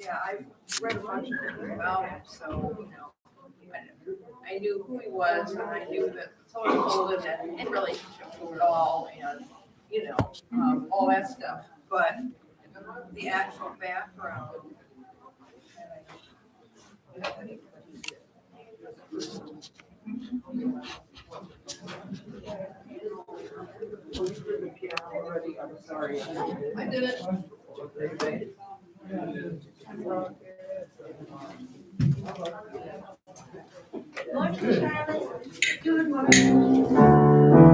Yeah, I read a bunch of things about him, so, you know, I knew who he was, and I knew that someone told him that in relationship to it all, and, you know, all that stuff, but the actual background. I'm sorry. I did it. Good morning.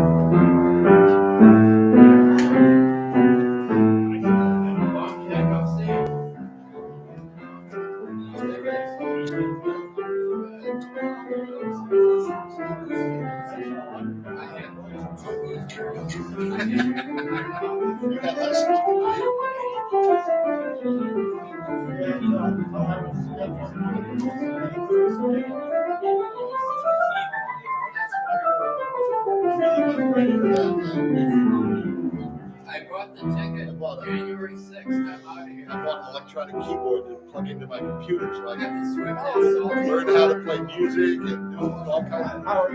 I bought the ticket January 6th. I'm out of here. I bought an electronic keyboard to plug into my computer so I I got can to swim this. learn how to play music and do all kinds of power.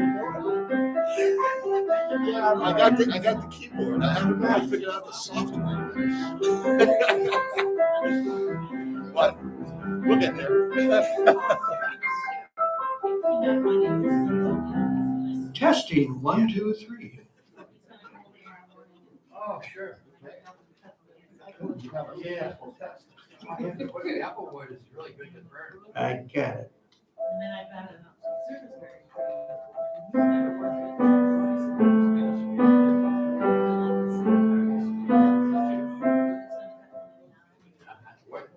I got the keyboard. I haven't really figured out the software. But we'll get there. Testing, 1, 2, 3. Oh, sure. Yeah. The apple wood is really good to burn. I get it. And then I found an Surfaceberry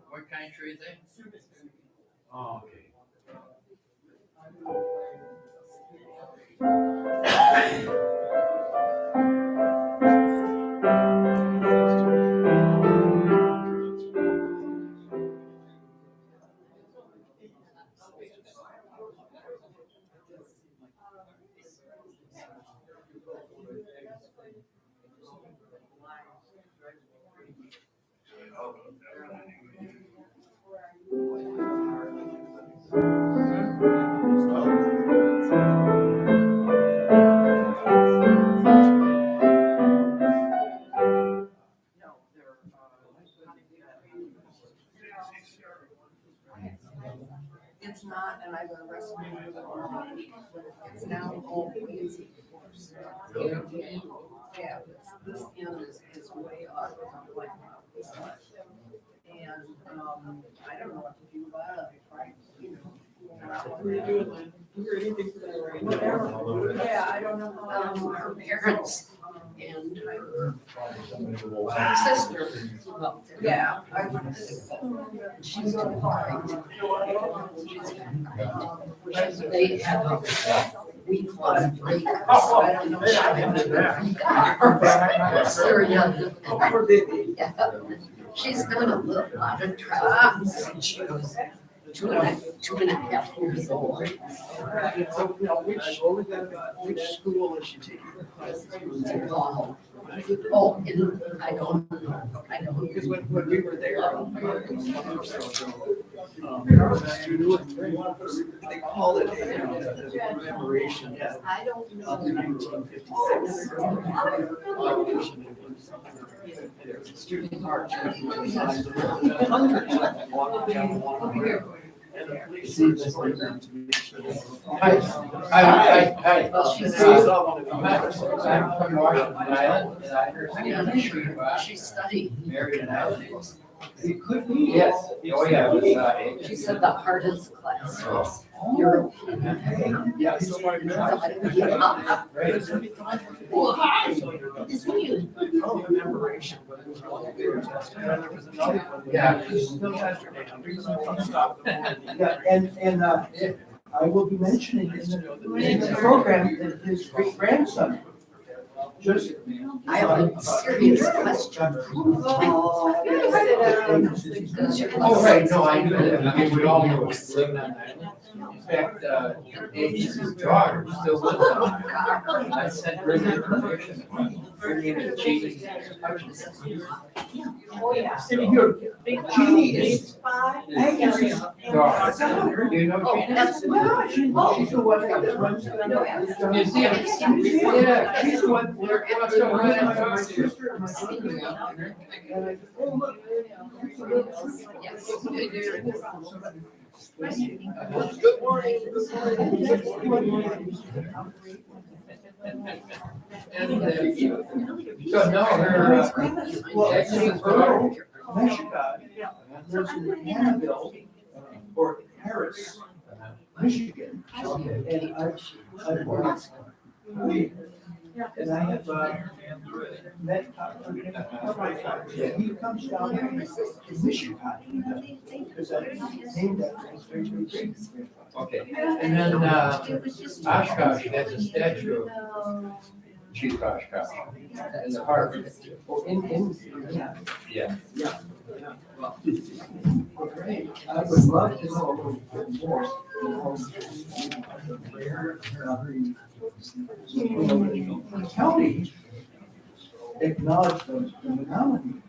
What kind of tree is it? Oh, okay. It's not, and I've been wrestling with it all week. It's now all easy. Yeah, this end is way up. I'm like, this much. And, I don't know what to do about it, right? You know. What are you doing, Lynn? Is there anything for that right now? Whatever. Yeah, I don't know. Her parents and her sister. Yeah. She's doing fine. They have a week-long break, so I don't know if they're young. Poor baby. Yeah. She's done a lot of travel since she was two and a half years old. So, which school is she taking her classes? Oh, and I don't know. Because when we were there, they call it a commemoration I don't know. of the 1956. There's a student march. Hundreds of them walking down one. And the police are escorting them to make sure they. Hi. Well, she's, I saw one of them. I'm from Washington Island, and I heard she studied. Marion Island. It could be. Yes, oh yeah, it was, She said the hardest class was European. Yeah, so my. Well, hi. It's you. Oh, commemoration, but it was really big test. And then there was another one. Yeah. Still yesterday. I'm stop the morning. Yeah, and I will be mentioning in the program that his great grandson just. I have a serious question. Oh, right, no, I knew that, we would all know it's living on that. In fact, Amy's daughter still lives on it. I sent her the information, bringing in cheese. Oh, yeah. Sitting here, Jeannie is Angus. Daughter, you know Oh, Jeannie? that's. She's the one that runs. You see it? Yeah, she's the one, where, what's so good, My sister and my brother. And I said, oh, look. Yes. Good morning. Good morning. So no, her, Well, that's actually, his Earl, daughter. Michigan, lives in Hannibal, or Harris, Michigan. And I've worked, and I have, met, he comes down to Michigan, because I named that place very, very great. Okay, and then, Oshkosh has a statue of Chief Oshkosh in the park. Oh, yeah. Yeah. Great. I would love to know a little bit more. The county acknowledged the nominee.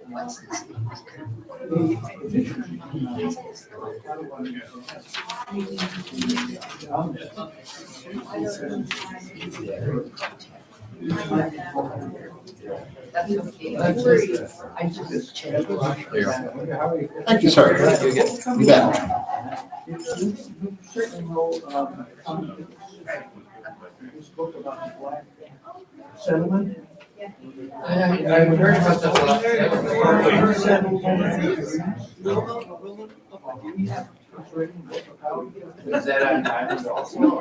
What's this? That's okay. I just checked. Thank you, sir. You bet. You certainly know, this book about the black settlement. I've heard about Is that on island also?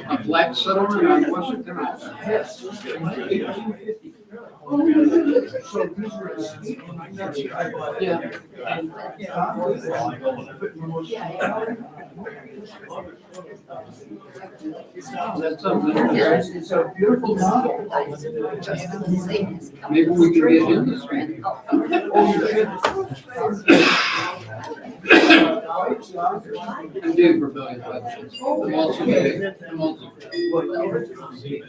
A black settlement on Washington Island? Yes. That's something interesting. It's a beautiful novel. Maybe we could get in this one. I'm doing for billion questions. I'm also doing,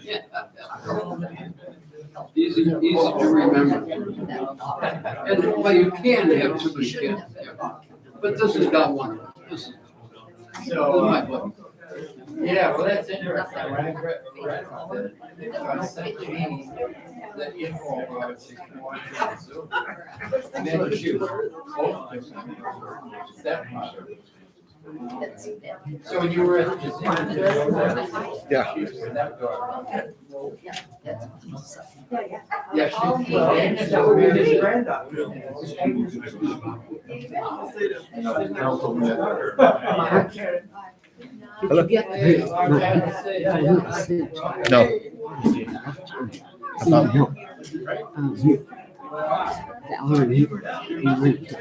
yeah. Easy to remember. And, well, you can have too many kids, but this has got one of them. This is my book. Yeah, well, that's interesting. When I read about that, I sent Jeannie the info about it. And then she was stepmother. So when you were at the Yeah. she was stepdaughter. Yeah. Yeah, she. That would be his granddaughter. Did you get No. About you. Valerie went to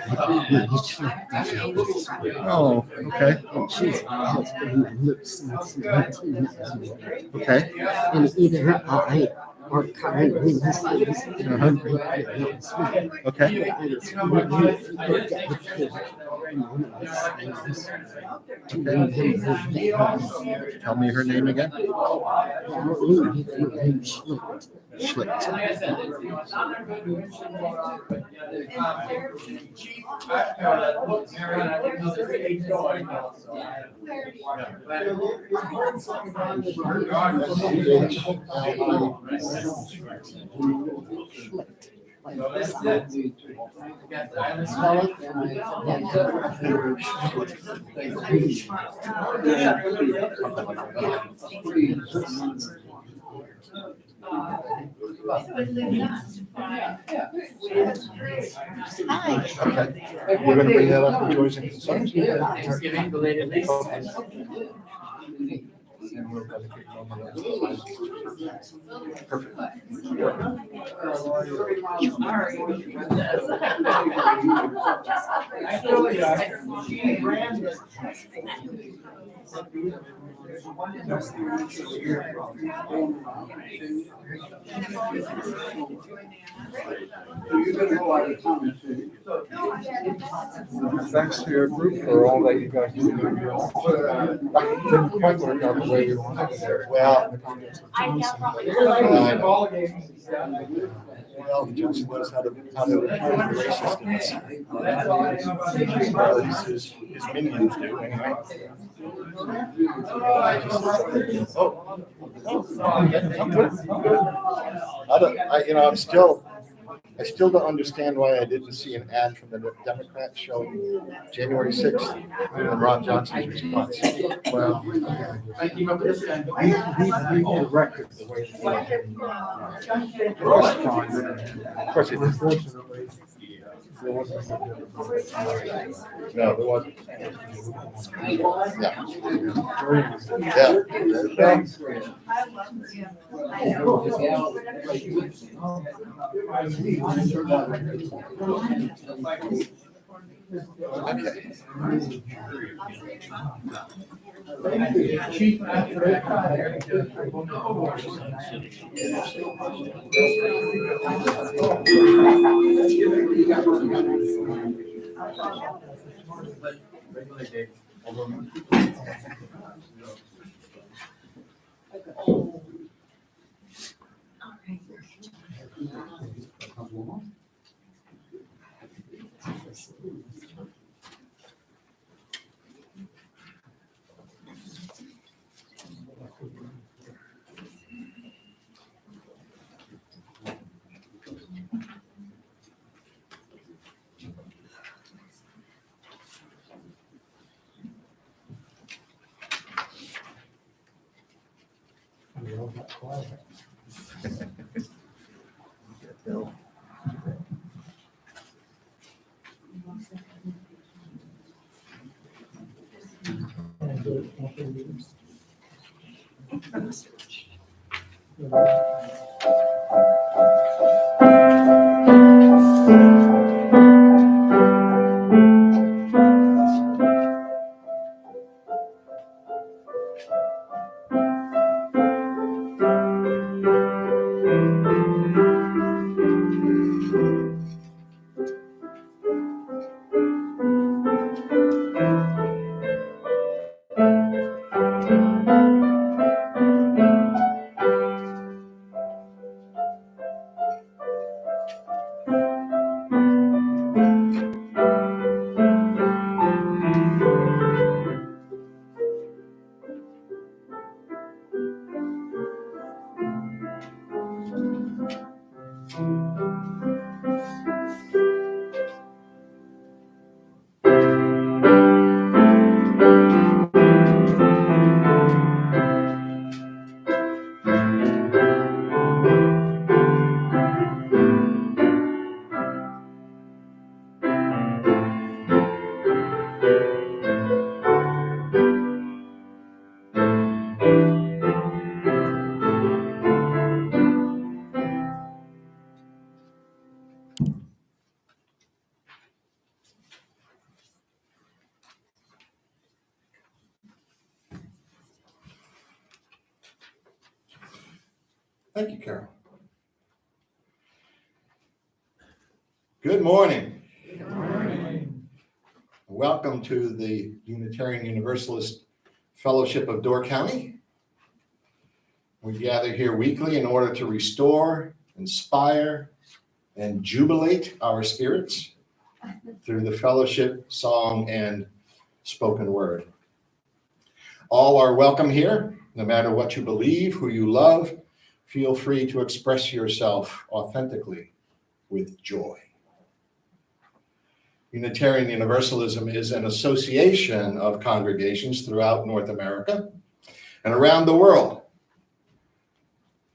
Oh, okay, she's has been my look since 1990. okay. And either I or Karen Williams Okay. Tell me her name again. Schlicht. Okay. We're gonna bring that up in Joys and Concerns. Thanksgiving, belated Thanksgiving. and we'll dedicate all the others. Perfect. I told you, she ran this. Thanks to your group for all that you guys do. Didn't quite work out the way we wanted. Well, Ball games. well, the Johnson knows how to handle resistance. That's all I know about Or at least his minions do, anyway. Oh, I'm good. I'm good. I still don't understand why I didn't see an ad from the Democrats showing January 6th and Ron Johnson's response. Well, I came up with this guy. He did records the way Of course it did. Unfortunately, there wasn't. No, there wasn't. Yeah. Yeah. Thanks. Okay. Chief. Thank you, Carol. Good morning. Good morning. Welcome to the Unitarian Universalist Fellowship of Door County. We gather here weekly in order to restore, inspire, and jubilate our spirits through the fellowship, song, and spoken word. All are welcome here, no matter what you believe, who you love. Feel free to express yourself authentically with joy. Unitarian Universalism is an association of congregations throughout North America and around the world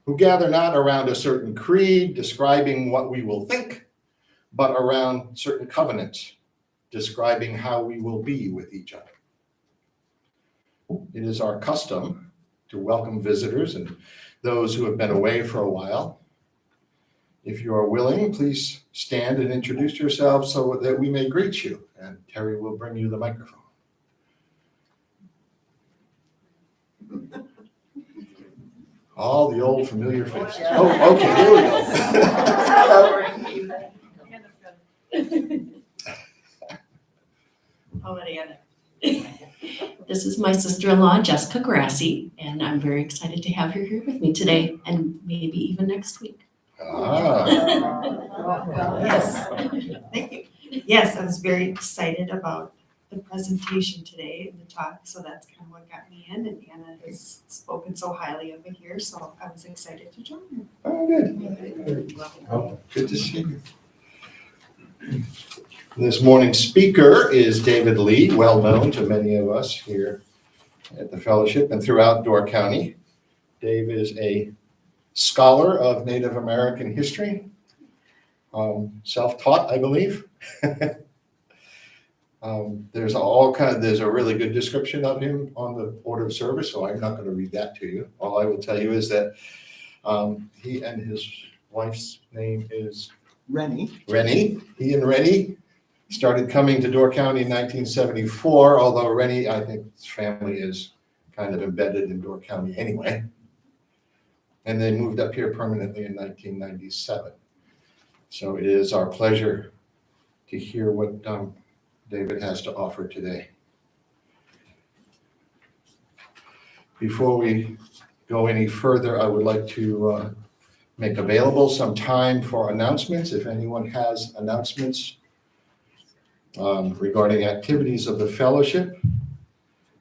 who gather not around a certain creed describing what we will think, but around certain covenants describing how we will be with each other. It is our custom to welcome visitors and those who have been away for a while. If you are willing, please stand and introduce yourselves so that we may greet you, and Terry will bring you the microphone. All the old familiar faces. Oh, okay, here we go. How about Anna? This is my sister-in-law, Jessica Grassi, and I'm very excited to have her here with me today and maybe even next week. Ah, Yes, thank you. Yes, I was very excited about the presentation today and the talk, so that's kind of what got me in, and Anna has spoken so highly of it here, so I was excited to join her. oh, good. Oh, good to see you. This morning's speaker is David Lee, well known to many of us here at the fellowship and throughout Door County. Dave is a scholar of Native American history, self-taught, I believe. There's a really good description of him on the order of service, so I'm not going to read that to you. All I will tell you is that he and his wife's name is Rennie. Rennie. He and Rennie started coming to Door County in 1974, although Rennie, I think his family is kind of embedded in Door County anyway. And they moved up here permanently in 1997. So it is our pleasure to hear what David has to offer today. Before we go any further, I would like to make available some time for announcements. If anyone has announcements regarding activities of the fellowship,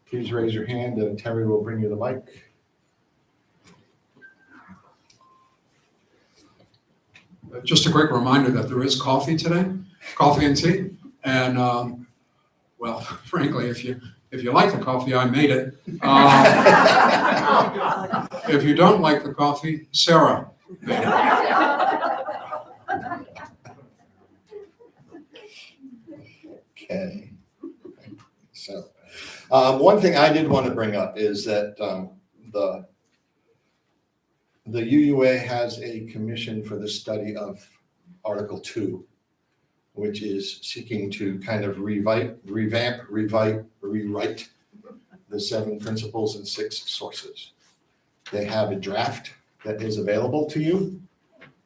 please raise your hand and Terry will bring you the mic. Just a quick reminder that there is coffee today, coffee and tea. And well, frankly, if you like the coffee, I made it. If you don't like the coffee, Sarah made it. Okay. So, one thing I did want to bring up is that the UUA has a commission for the study of Article 2, which is seeking to kind of rewrite the 7 principles and 6 sources. They have a draft that is available to you.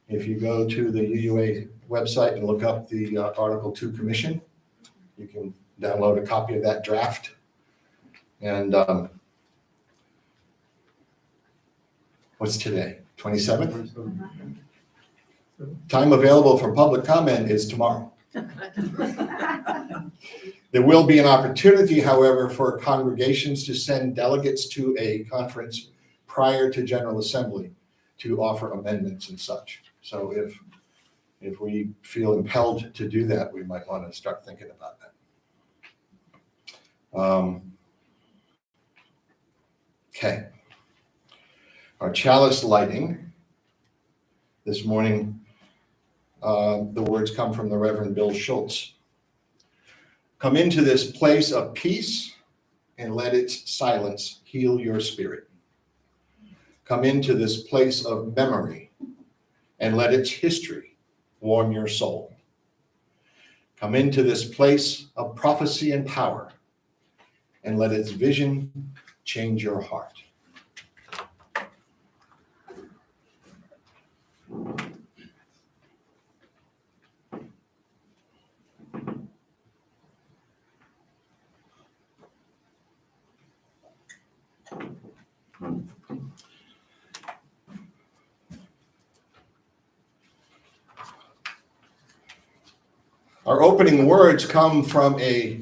If you go to the UUA website and look up the Article 2 Commission, you can download a copy of that draft. And what's today? 27th? Time available for public comment is tomorrow. There will be an opportunity, however, for congregations to send delegates to a conference prior to General Assembly to offer amendments and such. So if we feel impelled to do that, we might want to start thinking about that. Okay. Our chalice lighting this morning, the words come from the Reverend Bill Schultz. Come into this place of peace and let its silence heal your spirit. Come into this place of memory and let its history warm your soul. Come into this place of prophecy and power and let its vision change your heart. Our opening words come from a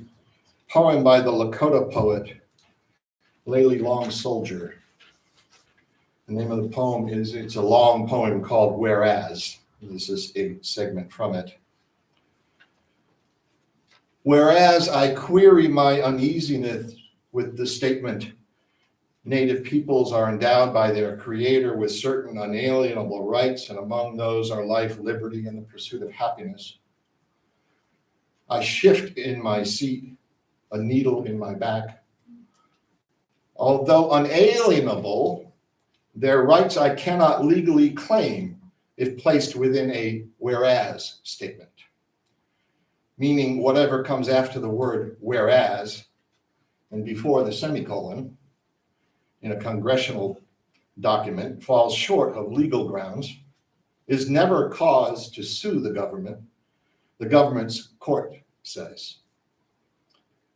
poem by the Lakota poet, Layli Long Soldier. The name of the poem is, it's a long poem called Whereas. This is a segment from it. Whereas I query my uneasiness with the statement, Native peoples are endowed by their creator with certain unalienable rights, and among those are life, liberty, and the pursuit of happiness. I shift in my seat, a needle in my back, Although unalienable, their rights I cannot legally claim if placed within a whereas statement. Meaning whatever comes after the word whereas and before the semicolon in a congressional document falls short of legal grounds, is never cause to sue the government's court says.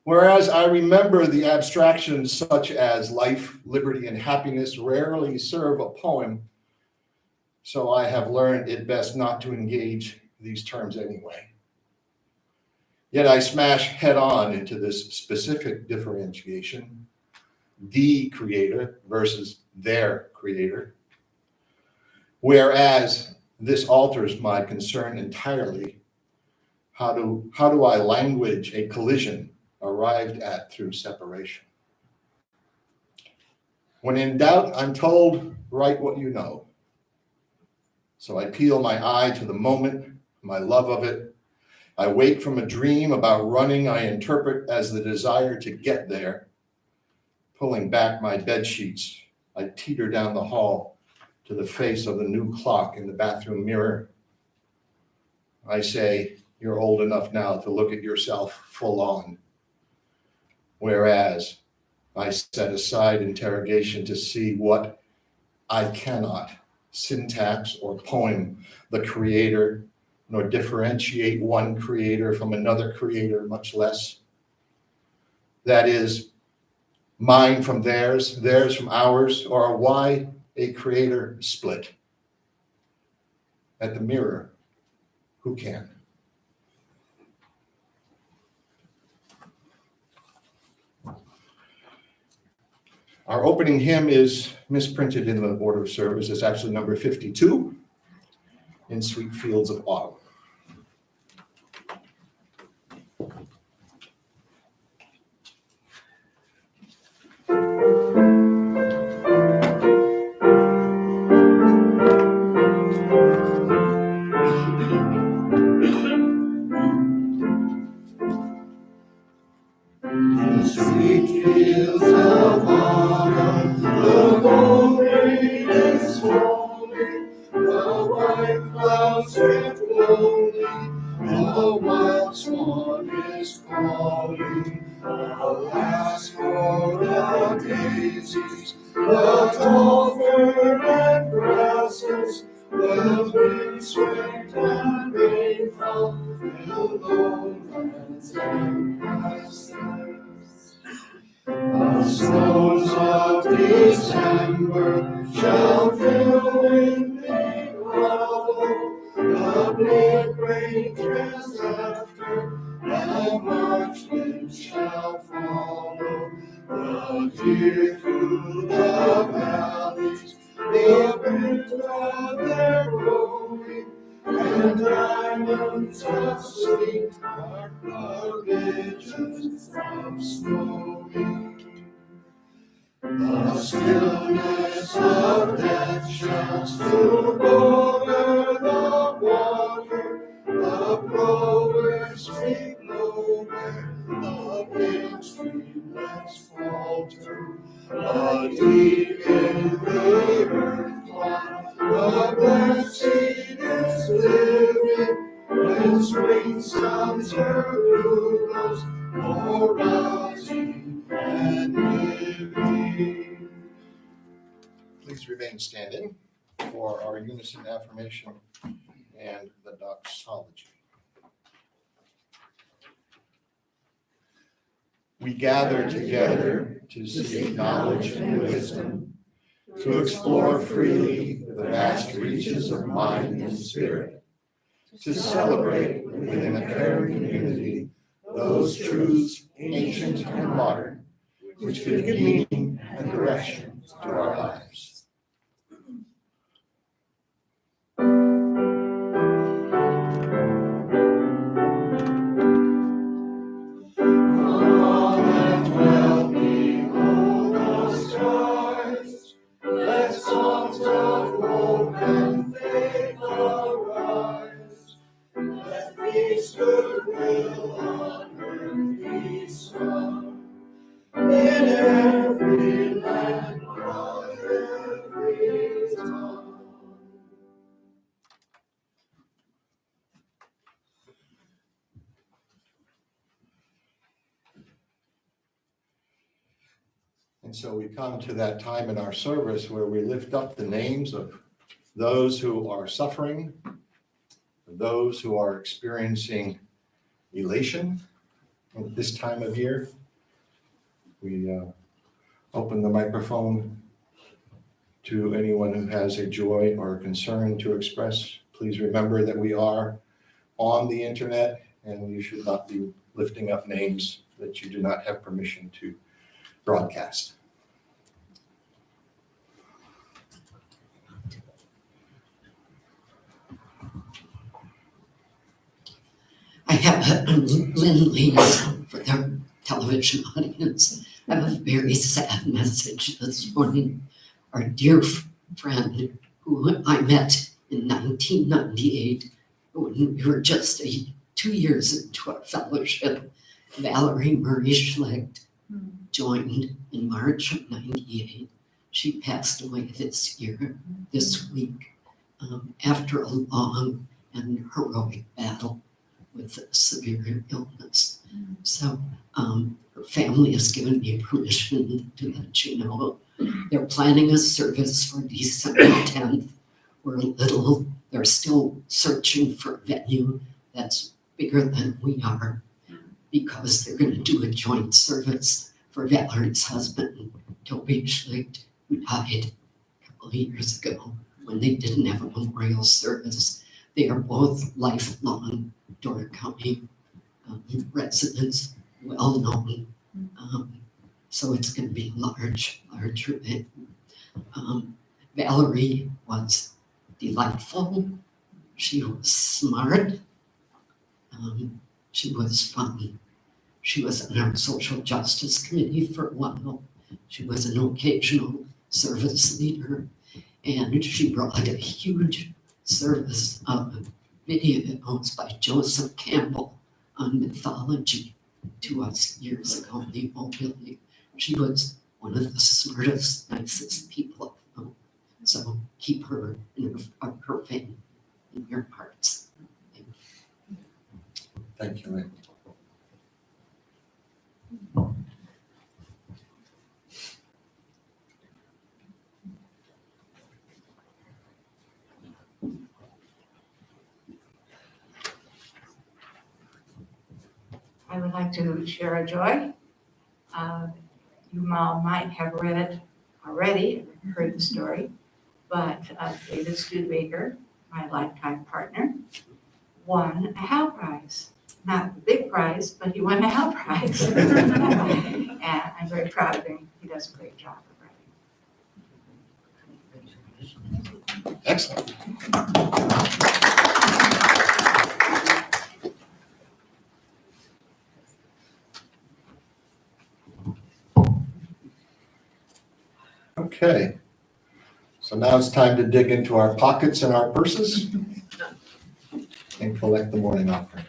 Whereas I remember the abstractions such as life, liberty, and happiness rarely serve a poem, so I have learned it best not to engage these terms anyway. Yet I smash head on into this specific differentiation, the creator versus their creator. Whereas this alters my concern entirely. How do I language a collision arrived at through separation? When in doubt, I'm told, write what you know. So I peel my eye to the moment, my love of it. I wake from a dream about running I interpret as the desire to get there. Pulling back my bed sheets, I teeter down the hall to the face of the new clock in the bathroom mirror. I say, you're old enough now to look at yourself full on. Whereas I set aside interrogation to see what I cannot, syntax or poem, the creator, nor differentiate one creator from another creator, much less. That is, mine from theirs, theirs from ours, or why a creator split. At the mirror, who can? Our opening hymn is misprinted in the order of service. It's actually number 52, In Sweet Fields of Autumn. In sweet fields of autumn, the gold rain is falling, the white clouds drift lonely, and the wild swan is calling. Alas for the daisies, the tall fern and grasses, the wind swept and rain fell, the lowlands and pastures. The snows of December shall fill in the hollow, the bleak rain drifts after, and March winds shall follow. The deer through the valleys, the birds of their growing, and diamonds of sweet heart, the ridges from snowing. The stillness of death shall stoop over the water, the plovers speak low where the pale streamlets falter. But deep in the earth clot, the black seed is living, when spring sounds her bugles, for rousing and living. Please remain standing for our unison affirmation and the doxology. We gather together to seek knowledge and wisdom, to explore freely the vast reaches of mind and spirit, to celebrate within a caring community those truths, ancient and modern, which give meaning and direction to our lives. Let songs of hope and faith arise. Let peace, goodwill on earth be sung. in every land, on every tongue. And so we come to that time in our service where we lift up the names of those who are suffering, those who are experiencing elation at this time of year. We open the microphone to anyone who has a joy or a concern to express. Please remember that we are on the internet and you should not be lifting up names that you do not have permission to broadcast. I have Lindley for their television audience. I have a very sad message this morning. Our dear friend who I met in 1998 when we were just 2 years into our fellowship, Valerie Murray Schlicht, joined in March of 98. She passed away this week, after a long and heroic battle with a severe illness. So her family has given me permission to let you know. They're planning a service for December 10th. They're still searching for a venue that's bigger than we are, because they're going to do a joint service for Valerie's husband, Toby Schlicht, who died a couple of years ago when they didn't have a memorial service. They are both lifelong Door County residents, well known. So it's going to be a large event. Valerie was delightful. She was smart. She was fun. She was on our social justice committee for a while. She was an occasional service leader, and she brought a huge service of videos by Joseph Campbell on mythology to us years ago in the Old Building. She was one of the smartest, nicest people I've known. So keep her in her fame in your hearts. Thank you, Lynn. I would like to share a joy. You all might have read it already, heard the story, but David Studebaker, my lifetime partner, won a Hal Prize. Not the big prize, but he won a Hal Prize. And I'm very proud of him. He does a great job of writing. Excellent. Okay, so now it's time to dig into our pockets and our purses and collect the morning offering.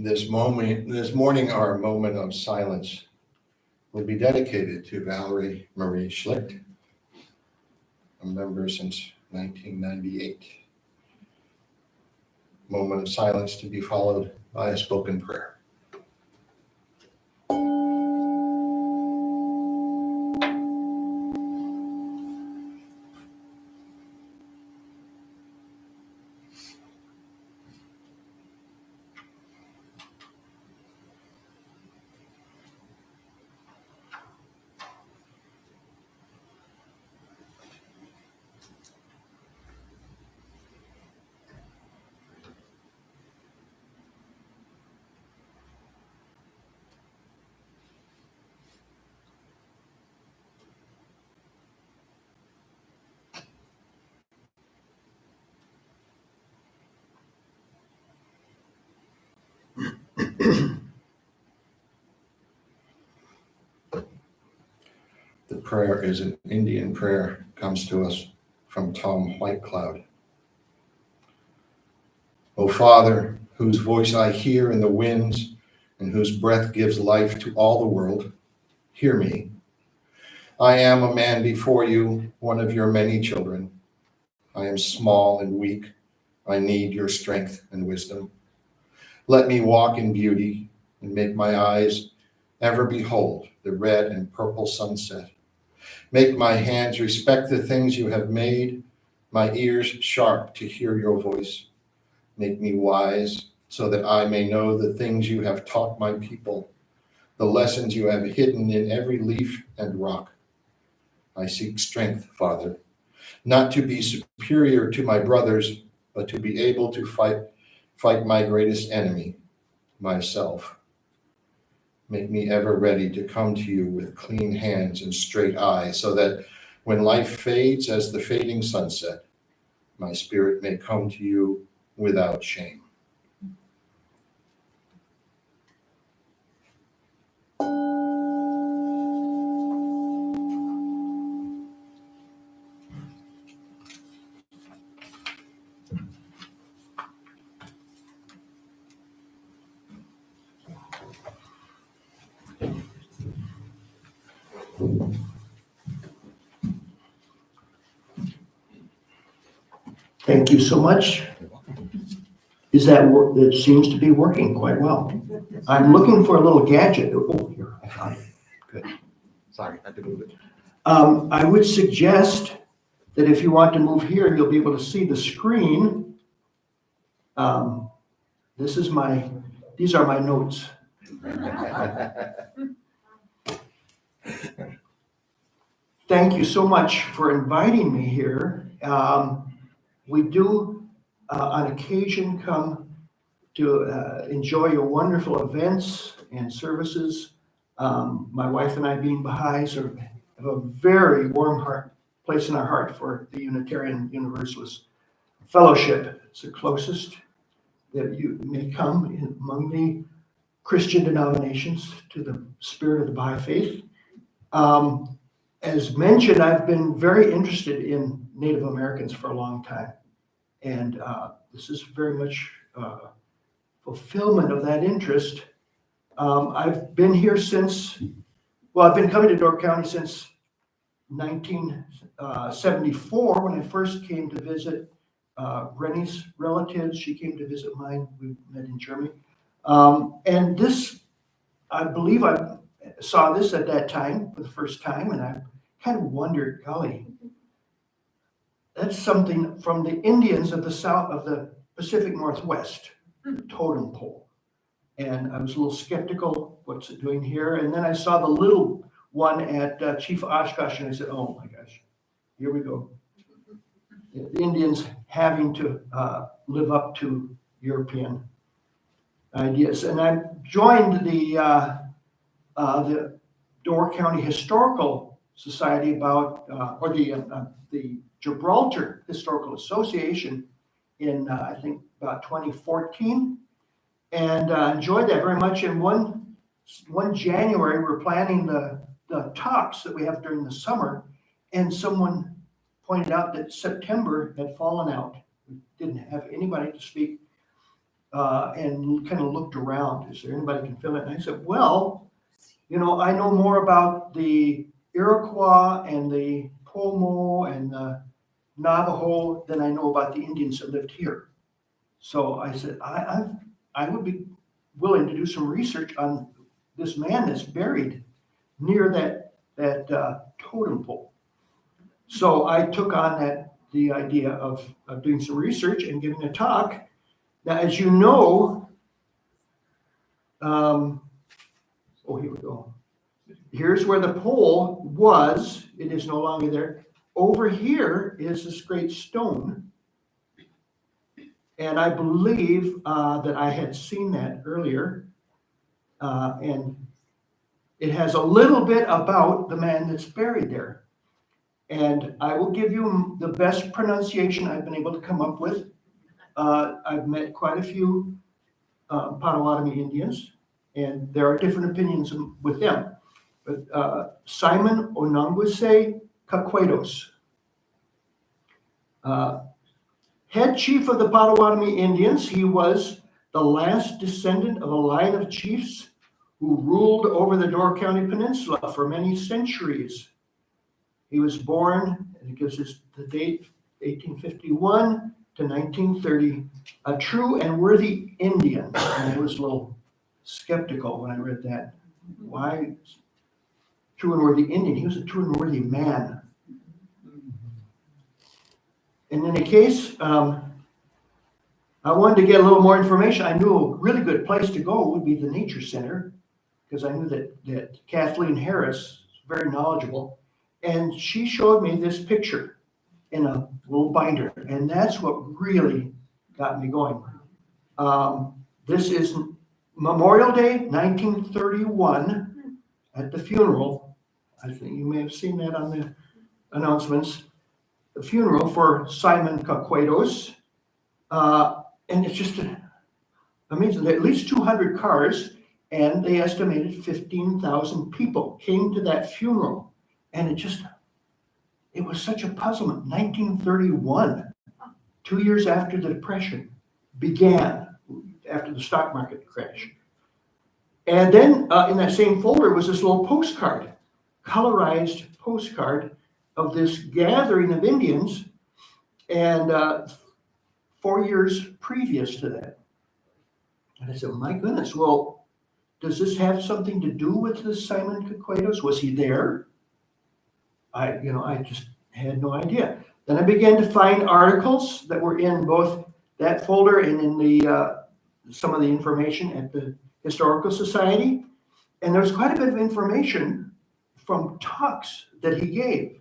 This morning, our moment of silence will be dedicated to Valerie Marie Schlicht, a member since 1998. Moment of silence to be followed by a spoken prayer. The prayer is an Indian prayer, comes to us from Tom Whitecloud. O Father, whose voice I hear in the winds and whose breath gives life to all the world, hear me. I am a man before you, one of your many children. I am small and weak. I need your strength and wisdom. Let me walk in beauty and make my eyes ever behold the red and purple sunset. Make my hands respect the things you have made, my ears sharp to hear your voice. Make me wise so that I may know the things you have taught my people, the lessons you have hidden in every leaf and rock. I seek strength, Father, not to be superior to my brothers, but to be able to fight my greatest enemy, myself. Make me ever ready to come to you with clean hands and straight eyes, so that when life fades as the fading sunset, my spirit may come to you without shame. Thank you so much. Is that, it seems to be working quite well. I'm looking for a little gadget. Oh, here, I found it. Good. Sorry, I had to move it. I would suggest that if you want to move here, you'll be able to see the screen. These are my notes. Thank you so much for inviting me here. We do, on occasion, come to enjoy your wonderful events and services. My wife and I, being Baha'is, have a very warm place in our heart for the Unitarian Universalist Fellowship. It's the closest that you may come among the Christian denominations to the spirit of the Baha'i faith. As mentioned, I've been very interested in Native Americans for a long time. And this is very much fulfillment of that interest. I've been here I've been coming to Door County since 1974 when I first came to visit Rennie's relatives. She came to visit mine. We met in Germany. And this, I believe I saw this at that time for the first time, and I kind of wondered, golly, that's something from the Indians of the south of the Pacific Northwest, totem pole. And I was a little skeptical, what's it doing here? And then I saw the little one at Chief Oshkosh, and I said, oh my gosh, here we go. The Indians having to live up to European ideas. And I joined the Door County Historical Society or the Gibraltar Historical Association in, I think, about 2014, and enjoyed that very much. And one January, we're planning the talks that we have during the summer, and someone pointed out that September had fallen out. We didn't have anybody to speak. and kind of looked around. Is there anybody can fill it? And I said, well, I know more about the Iroquois and the Pomo and the Navajo than I know about the Indians that lived here. So I said, I would be willing to do some research on this man that's buried near that totem pole. So I took on the idea of doing some research and giving a talk. Now, as you know, here we go. Here's where the pole was. It is no longer there. Over here is this great stone. And I believe that I had seen that earlier. And it has a little bit about the man that's buried there. And I will give you the best pronunciation I've been able to come up with. I've met quite a few Potawatomi Indians, and there are different opinions with them. But Simon Onangwase Kakwedos, head chief of the Potawatomi Indians, he was the last descendant of a line of chiefs who ruled over the Door County Peninsula for many centuries. He was born, and it gives us the date, 1851 to 1930, a true and worthy Indian. And I was a little skeptical when I read that. Why true and worthy Indian? He was a true and worthy man. In any case, I wanted to get a little more information. I knew a really good place to go would be the Nature Center, because I knew that Kathleen Harris is very knowledgeable. And she showed me this picture in a little binder, and that's what really got me going. This is Memorial Day, 1931, at the funeral. I think you may have seen that on the announcements. The funeral for Simon Kakwedos. And it's just amazing. At least 200 cars, and they estimated 15,000 people came to that funeral. And it was such a puzzlement. 1931, 2 years after the Depression began, after the stock market crash. And then in that same folder was this little postcard, colorized postcard of this gathering of Indians, and 4 years previous to that. And I said, my goodness, well, does this have something to do with this Simon Kakwedos? Was he there? I just had no idea. Then I began to find articles that were in both that folder and in the some of the information at the Historical Society. And there was quite a bit of information from talks that he gave.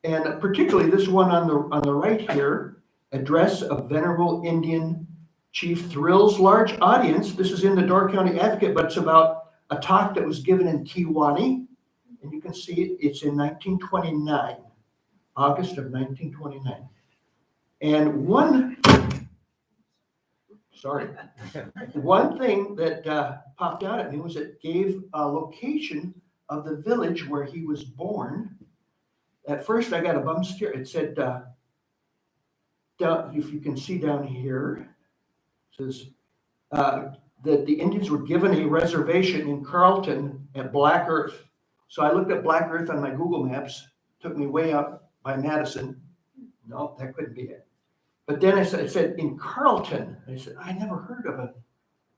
And particularly this one on the right here, Address of Venerable Indian Chief Thrills Large Audience. This is in the Door County Advocate, but it's about a talk that was given in Kewaunee. And you can see it's in 1929, August of 1929. And one thing that popped out at me was it gave a location of the village where he was born. At first, I got a bum steer. It said, if you can see down here, it says that the Indians were given a reservation in Carlton at Black Earth. So I looked at Black Earth on my Google Maps, took me way up by Madison. No, that couldn't be it. But then it said in Carlton. I said, I never heard of a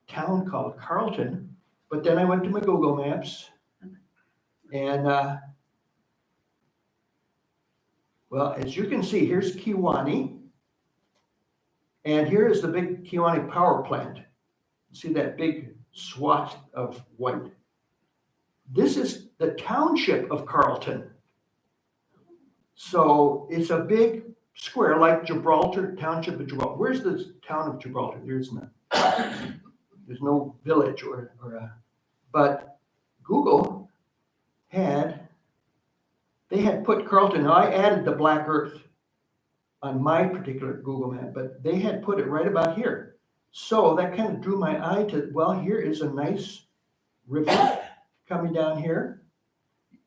town called Carlton. But then I went to my Google Maps, and well, as you can see, here's Kewaunee, and here is the big Kewaunee power plant. See that big swath of white? This is the township of Carlton. So it's a big square like Gibraltar, township of Gibraltar. Where's the town of Gibraltar? There's no village but Google they had put Carlton. Now I added the Black Earth on my particular Google map, but they had put it right about here. So that kind of drew my eye to, well, here is a nice river coming down here.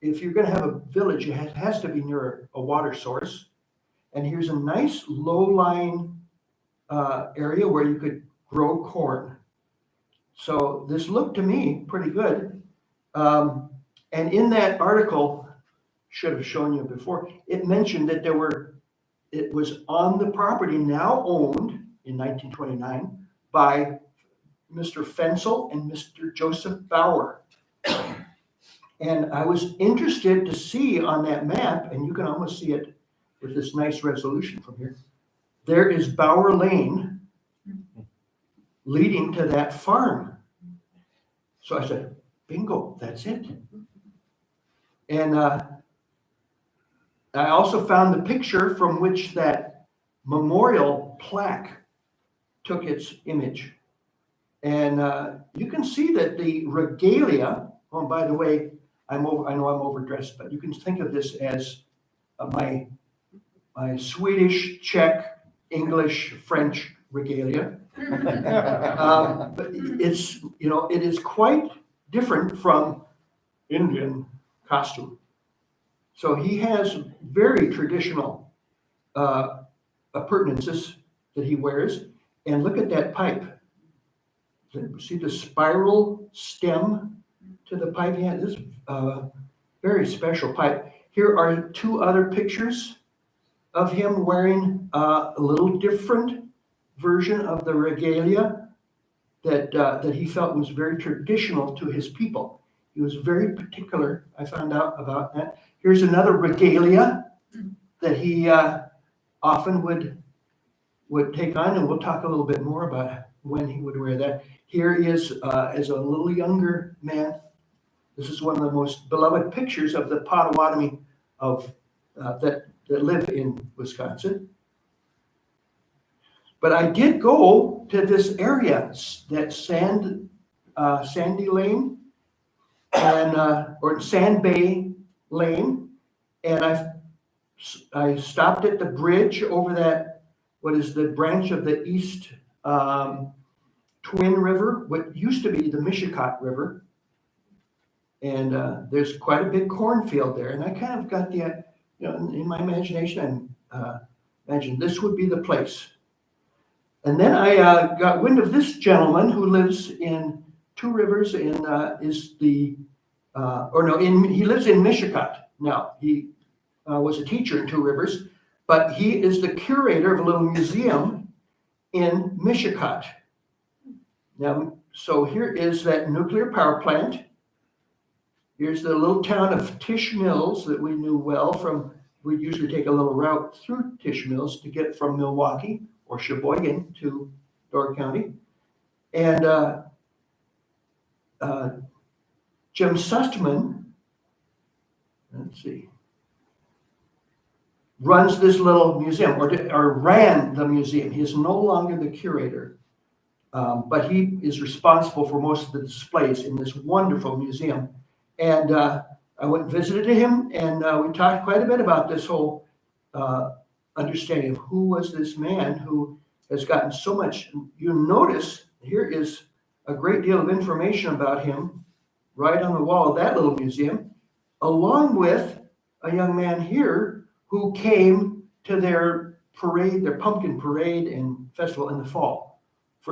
If you're going to have a village, it has to be near a water source. And here's a nice low-lying area where you could grow corn. So this looked to me pretty good. And in that article, should have shown you before, it mentioned that it was on the property now owned in 1929 by Mr. Fensel and Mr. Joseph Bauer. And I was interested to see on that map, and you can almost see it with this nice resolution from here. There is Bauer Lane leading to that farm. So I said, bingo, that's it. And I also found the picture from which that memorial plaque took its image. And you can see that the regalia, oh, by the way, I know I'm overdressed, but you can think of this as my Swedish, Czech, English, French regalia. But it's, it is quite different from Indian costume. So he has very traditional appurtenances that he wears. And look at that pipe. See the spiral stem to the pipe? Yeah, this is a very special pipe. Here are two other pictures of him wearing a little different version of the regalia that he felt was very traditional to his people. He was very particular, I found out about that. Here's another regalia that he often would take on, and we'll talk a little bit more about when he would wear that. Here is, as a little younger man, this is one of the most beloved pictures of the Potawatomi of that live in Wisconsin. But I did go to this area, that Sandy Lane, and or Sand Bay Lane, and I stopped at the bridge over that, what is the branch of the East Twin River, what used to be the Mishicot River. And there's quite a big cornfield there. And I kind of got the, in my imagination, I imagined this would be the place. And then I got wind of this gentleman who lives in Two Rivers and he lives in Mishicot now. He was a teacher in Two Rivers, but he is the curator of a little museum in Mishicot. Now, so here is that nuclear power plant. Here's the little town of Tisch Mills that we knew well from, we'd usually take a little route through Tisch Mills to get from Milwaukee or Sheboygan to Door County. And Jim Sustman, let's see, runs this little museum, or ran the museum. He is no longer the curator, but he is responsible for most of the displays in this wonderful museum. And I went and visited him, and we talked quite a bit about this whole understanding of who was this man who has gotten so much. You notice here is a great deal of information about him right on the wall of that little museum, along with a young man here who came to their parade, their pumpkin parade and festival in the fall.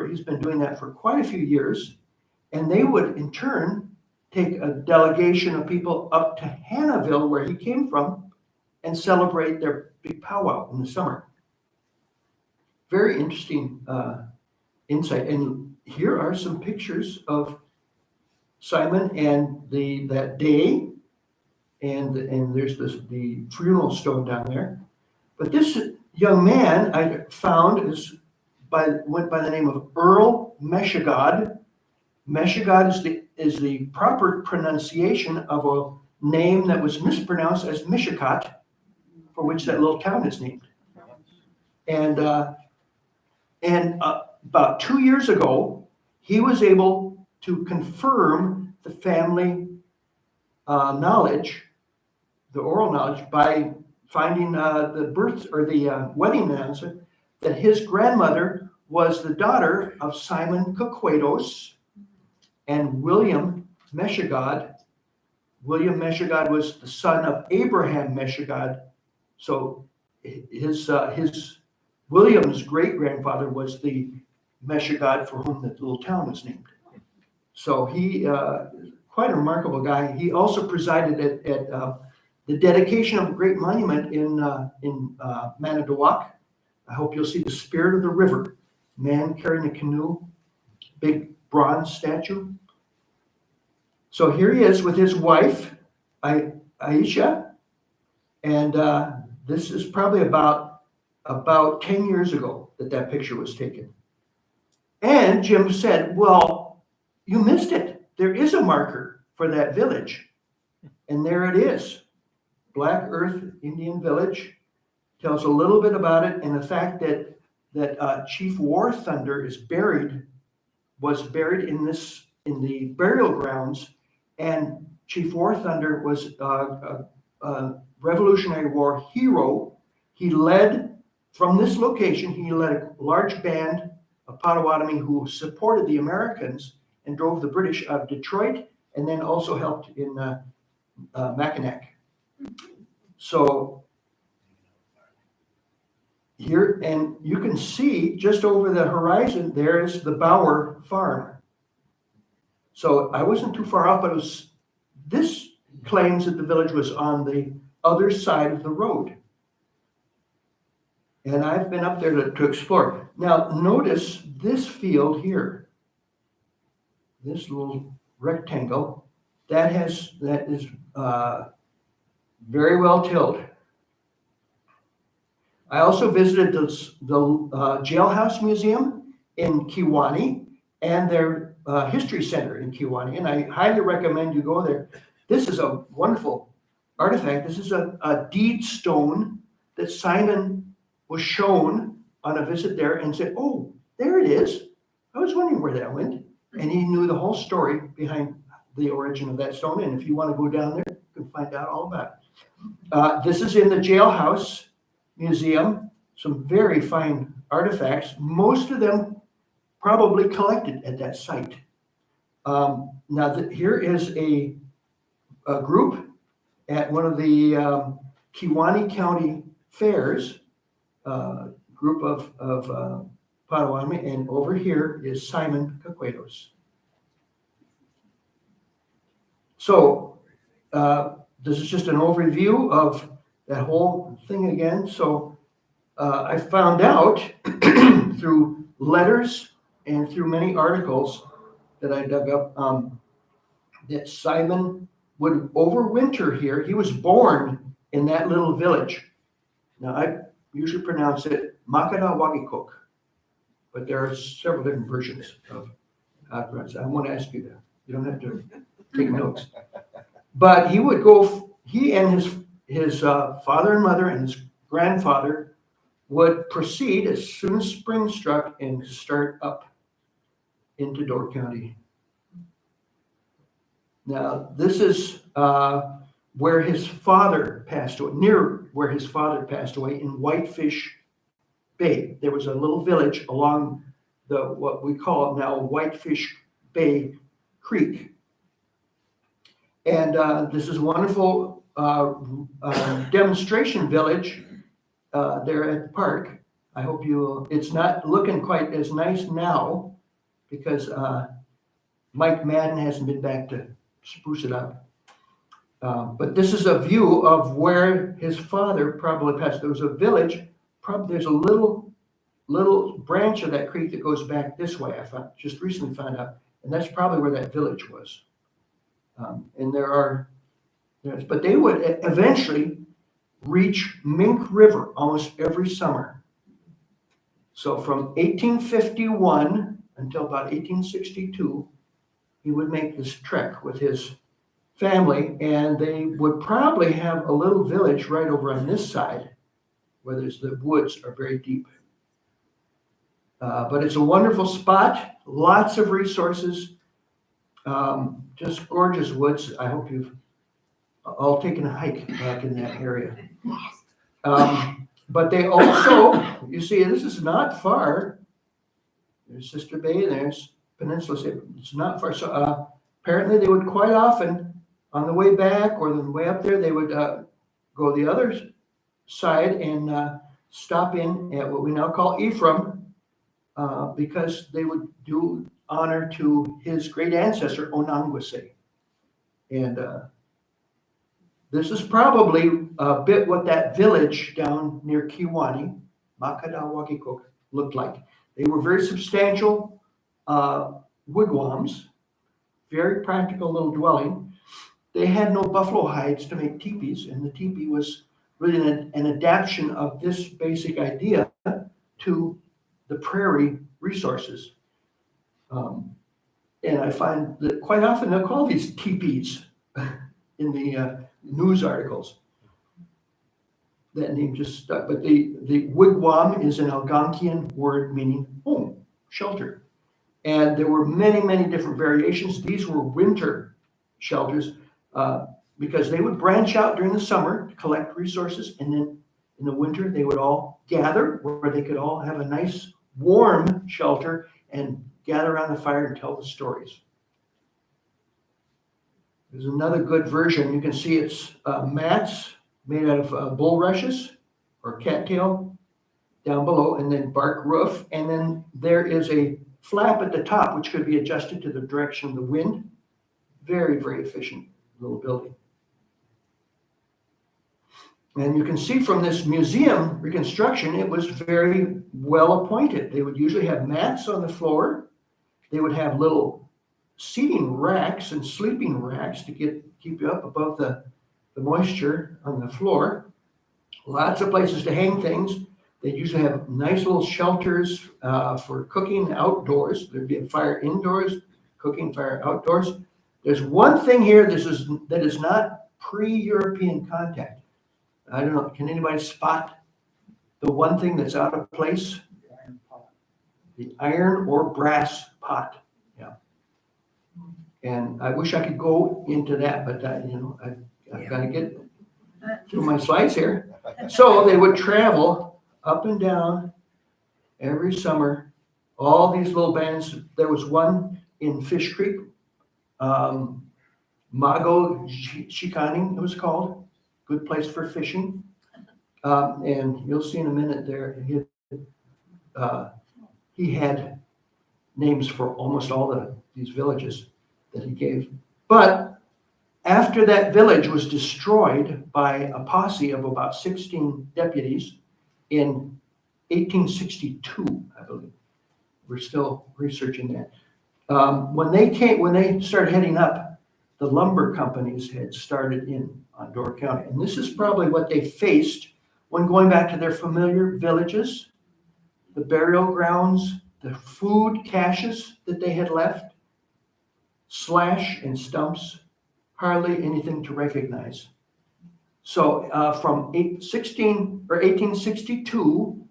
He's been doing that for quite a few years. And they would in turn take a delegation of people up to Hannahville, where he came from, and celebrate their big powwow in the summer. Very interesting insight. And here are some pictures of Simon and that day. And there's the funeral stone down there. But this young man I found went by the name of Earl Meshigod. Meshigod is the proper pronunciation of a name that was mispronounced as Mishicot, for which that little town is named. And about 2 years ago, he was able to confirm the family knowledge, the oral knowledge, by finding the birth or the wedding announcement that his grandmother was the daughter of Simon Coquados and William Meshigod. William Meshigod was the son of Abraham Meshigod. So his William's great-grandfather was the Mesha god for whom the little town was named. So he, quite a remarkable guy. He also presided at the dedication of a great monument in Manitowoc. I hope you'll see the Spirit of the River, man carrying a canoe, big bronze statue. So here he is with his wife, Aisha, and this is probably about 10 years ago that picture was taken. And Jim said, well, you missed it. There is a marker for that village. And there it is. Black Earth Indian Village. Tells a little bit about it and the fact that Chief War Thunder was buried in the burial grounds, and Chief War Thunder was a Revolutionary War hero. He led from this location. He led a large band of Potawatomi who supported the Americans and drove the British out of Detroit, and then also helped in Mackinac. So here, and you can see just over the horizon, there is the Bauer farm. So I wasn't too far off, but this claims that the village was on the other side of the road. And I've been up there to explore. Now, notice this field here, this little rectangle, that is very well tilled. I also visited the Jailhouse Museum in Kewaunee and their History Center in Kewaunee, and I highly recommend you go there. This is a wonderful artifact. This is a deed stone that Simon was shown on a visit there and said, oh, there it is. I was wondering where that went. And he knew the whole story behind the origin of that stone. And if you want to go down there, you can find out all about it. This is in the Jailhouse Museum. Some very fine artifacts, most of them probably collected at that site. Now, here is a group at one of the Kewaunee County fairs, group of Potawatomi, and over here is Simon Caquedos. So this is just an overview of that whole thing again. So I found out through letters and through many articles that I dug up that Simon would overwinter here. He was born in that little village. Now, I usually pronounce it Makadawagikok, but there are several different versions of how to pronounce it. I won't ask you that. You don't have to take notes. But he would go, he and his father and mother and his grandfather would proceed as soon as spring struck and start up into Door County. Now, this is where his father passed away, near where his father passed away in Whitefish Bay. There was a little village along what we call now Whitefish Bay Creek. And this is a wonderful demonstration village there at the park. I hope it's not looking quite as nice now because Mike Madden hasn't been back to spruce it up. But this is a view of where his father probably passed. There was a village, there's a little branch of that creek that goes back this way. I just recently found out, and that's probably where that village was. And but they would eventually reach Mink River almost every summer. So from 1851 until about 1862, he would make this trek with his family, and they would probably have a little village right over on this side where the woods are very deep. But it's a wonderful spot, lots of resources, just gorgeous woods. I hope you've all taken a hike back in that area. But they also, you see, this is not far. There's Sister Bay, there's Peninsula. It's not far. So apparently they would quite often, on the way back or the way up there, they would go the other side and stop in at what we now call Ephraim, because they would do honor to his great ancestor, Onanguase. And this is probably a bit what that village down near Kiwani, Makadawakikok, looked like. They were very substantial wigwams, very practical little dwelling. They had no buffalo hides to make teepees, and the teepee was really an adaptation of this basic idea to the prairie resources. And I find that quite often they'll call these teepees in the news articles. That name just stuck. But the wigwam is an Algonquian word meaning home, shelter. And there were many, many different variations. These were winter shelters because they would branch out during the summer to collect resources. And then in the winter, they would all gather where they could all have a nice warm shelter and gather around the fire and tell the stories. There's another good version. You can see it's mats made out of bulrushes or cattail down below, and then bark roof. And then there is a flap at the top, which could be adjusted to the direction of the wind. Very, very efficient little building. And you can see from this museum reconstruction, it was very well appointed. They would usually have mats on the floor. They would have little seating racks and sleeping racks to keep you up above the moisture on the floor. Lots of places to hang things. They usually have nice little shelters for cooking outdoors. There'd be a fire indoors, cooking fire outdoors. There's one thing here that is not pre-European contact. I don't know, can anybody spot the one thing that's out of place? The iron or brass pot. Yeah. And I wish I could go into that, but I've got to get through my slides here. So they would travel up and down every summer, all these little bands. There was one in Fish Creek, Mago Shikani it was called. Good place for fishing. And you'll see in a minute there, he had names for almost all these villages that he gave. But after that village was destroyed by a posse of about 16 deputies in 1862, I believe. We're still researching that. When they started heading up, the lumber companies had started in Door County. And this is probably what they faced when going back to their familiar villages, the burial grounds, the food caches that they had left, slash and stumps, hardly anything to recognize. So from 1862 to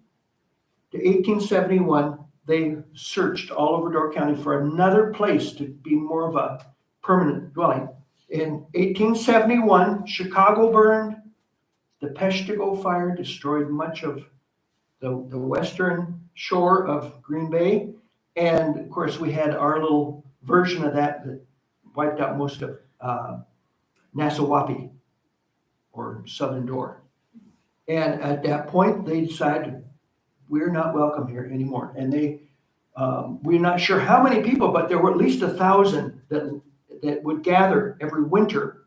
1871, they searched all over Door County for another place to be more of a permanent dwelling. In 1871, Chicago burned. The Peshtigo fire destroyed much of the western shore of Green Bay. And of course, we had our little version of that wiped out most of Nassau or Southern Door. And at that point, they decided we're not welcome here anymore. And we're not sure how many people, but there were at least 1,000 that would gather every winter.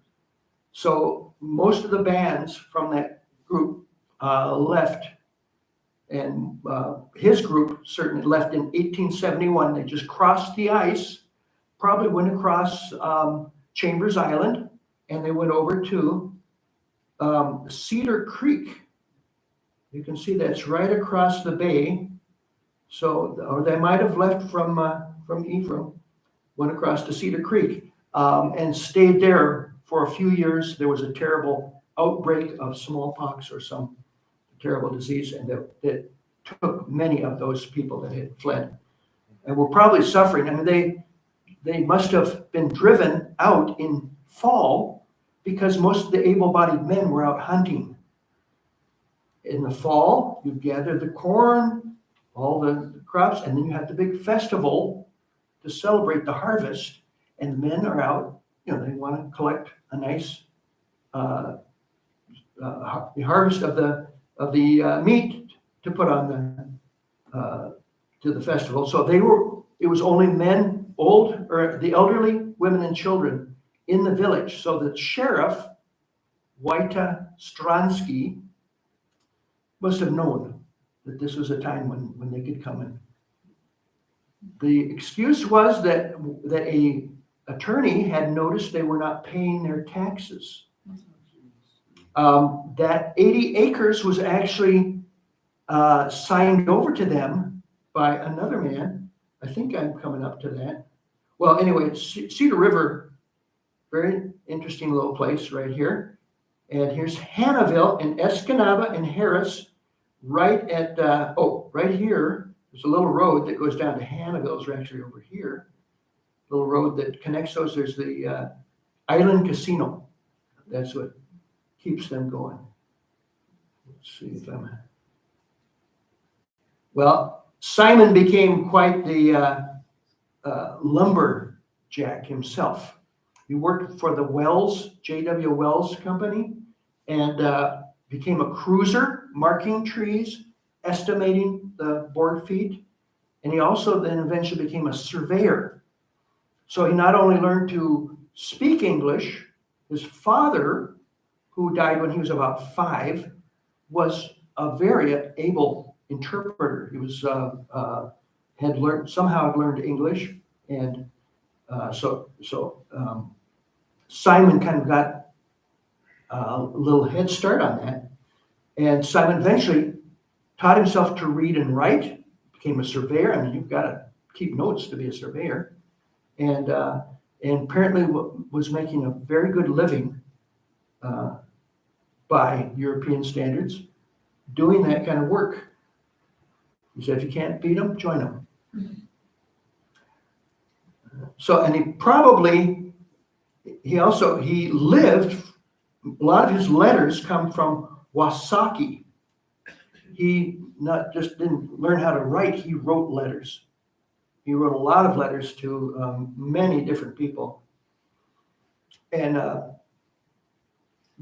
So most of the bands from that group left, and his group certainly left in 1871. They just crossed the ice, probably went across Chambers Island, and they went over to Cedar Creek. You can see that's right across the bay. So, or they might have left from Ephraim, went across to Cedar Creek. And stayed there for a few years. There was a terrible outbreak of smallpox or some terrible disease, and that took many of those people that had fled and were probably suffering. I mean, they must have been driven out in fall because most of the able-bodied men were out hunting. In the fall, you gather the corn, all the crops, and then you have the big festival to celebrate the harvest. And the men are out, they want to collect a nice harvest of the meat to put on to the festival. So it was only men, or the elderly, women and children in the village. So the sheriff, Wojta Stransky, must have known that this was a time when they could come in. The excuse was that a attorney had noticed they were not paying their taxes. That 80 acres was actually signed over to them by another man. I think I'm coming up to that. Well, anyway, Cedar River, very interesting little place right here. And here's Hannahville and Escanaba and Harris right at, right here. There's a little road that goes down to Hannahville. It's actually over here. Little road that connects those. There's the Island Casino. That's what keeps them going. Let's see if I'm. Well, Simon became quite the lumberjack himself. He worked for the Wells, J.W. Wells Company, and became a cruiser, marking trees, estimating the board feet. And he also then eventually became a surveyor. So he not only learned to speak English, his father, who died when he was about 5, was a very able interpreter. He was had learned English, and so Simon kind of got a little head start on that. And Simon eventually taught himself to read and write, became a surveyor. I mean, you've got to keep notes to be a surveyor, and apparently was making a very good living by European standards, doing that kind of work. He said, if you can't beat them, join them. So, and he lived, a lot of his letters come from Wasaki. He not just didn't learn how to write, he wrote letters. He wrote a lot of letters to many different people. And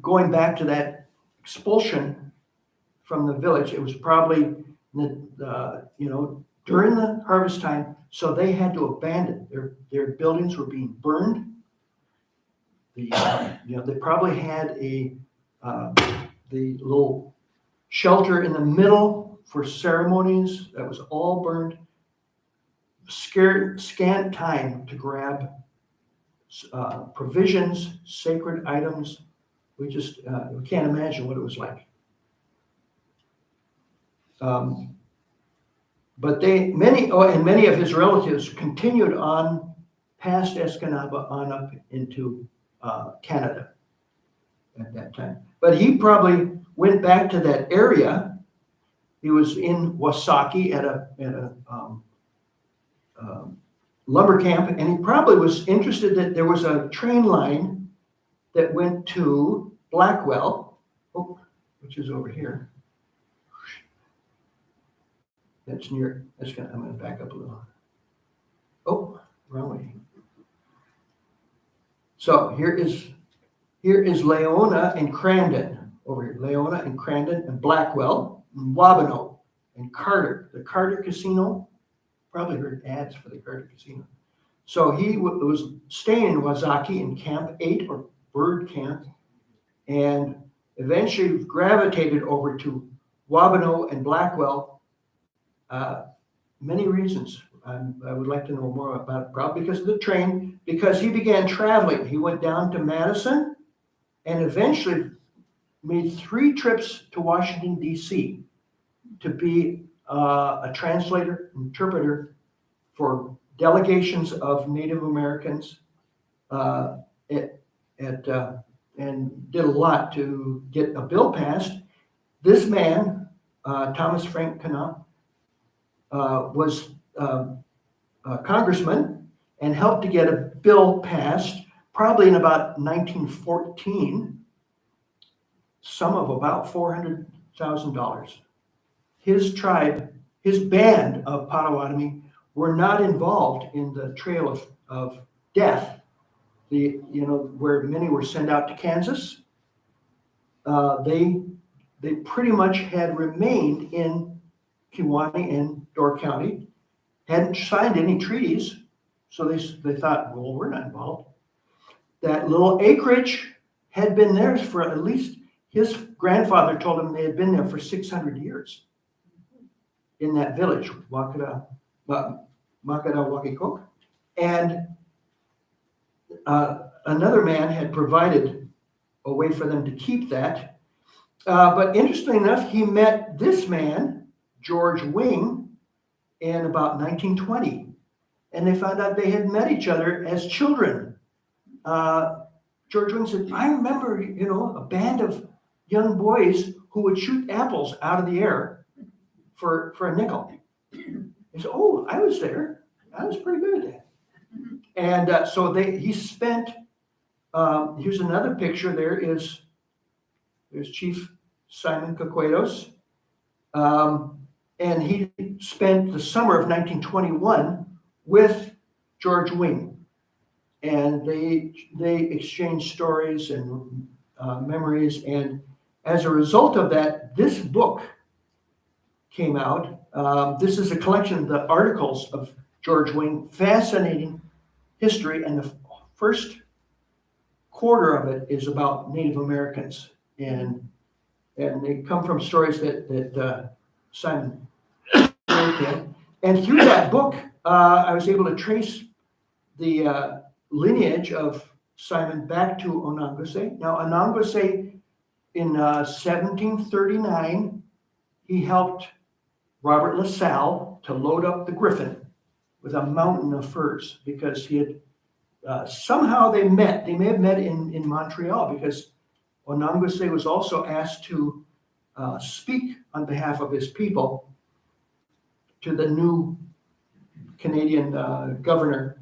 going back to that expulsion from the village, it was probably during the harvest time, so they had to abandon their buildings were being burned. They probably had the little shelter in the middle for ceremonies that was all burned. Scant time to grab provisions, sacred items. We can't imagine what it was like. But many of his relatives continued on past Escanaba on up into Canada at that time. But he probably went back to that area. He was in Wasaki at a lumber camp, and he probably was interested that there was a train line that went to Blackwell, which is over here. I'm going to back up a little. Oh, wrong way. So here is Leona and Crandon over here. Leona and Crandon and Blackwell and Wabano and Carter. The Carter Casino. Probably heard ads for the Carter Casino. So he was staying in Wasaki in Camp 8 or Bird Camp, and eventually gravitated over to Wabano and Blackwell. Many reasons. I would like to know more about it, probably because of the train, because he began traveling. He went down to Madison and eventually made 3 trips to Washington, D.C. to be a translator, interpreter for delegations of Native Americans and did a lot to get a bill passed. This man, Thomas Frank Connaught, was a congressman and helped to get a bill passed probably in about 1914, sum of about $400,000. His tribe, his band of Potawatomi were not involved in the trail of death, where many were sent out to Kansas. They pretty much had remained in Kewaunee and Door County, hadn't signed any treaties, so they thought, well, we're not involved. That little acreage had been theirs for at least, his grandfather told him they had been there for 600 years in that village, Makadawakikok. And another man had provided a way for them to keep that. But interestingly enough, he met this man, George Wing, in about 1920. And they found out they had met each other as children. George Wing said, I remember, a band of young boys who would shoot apples out of the air for a nickel. He said, oh, I was there. I was pretty good at that. And so he spent, here's another picture. There's Chief Simon Coquedos. And he spent the summer of 1921 with George Wing. And they exchanged stories and memories. And as a result of that, this book came out. This is a collection of the articles of George Wing, fascinating history. And the first quarter of it is about Native Americans. And they come from stories that Simon wrote in. And through that book, I was able to trace the lineage of Simon back to Onangwase. Now, Onangwase, in 1739, he helped Robert LaSalle to load up the Griffin with a mountain of furs because he had, somehow they may have met in Montreal because Onangwase was also asked to speak on behalf of his people to the new Canadian governor.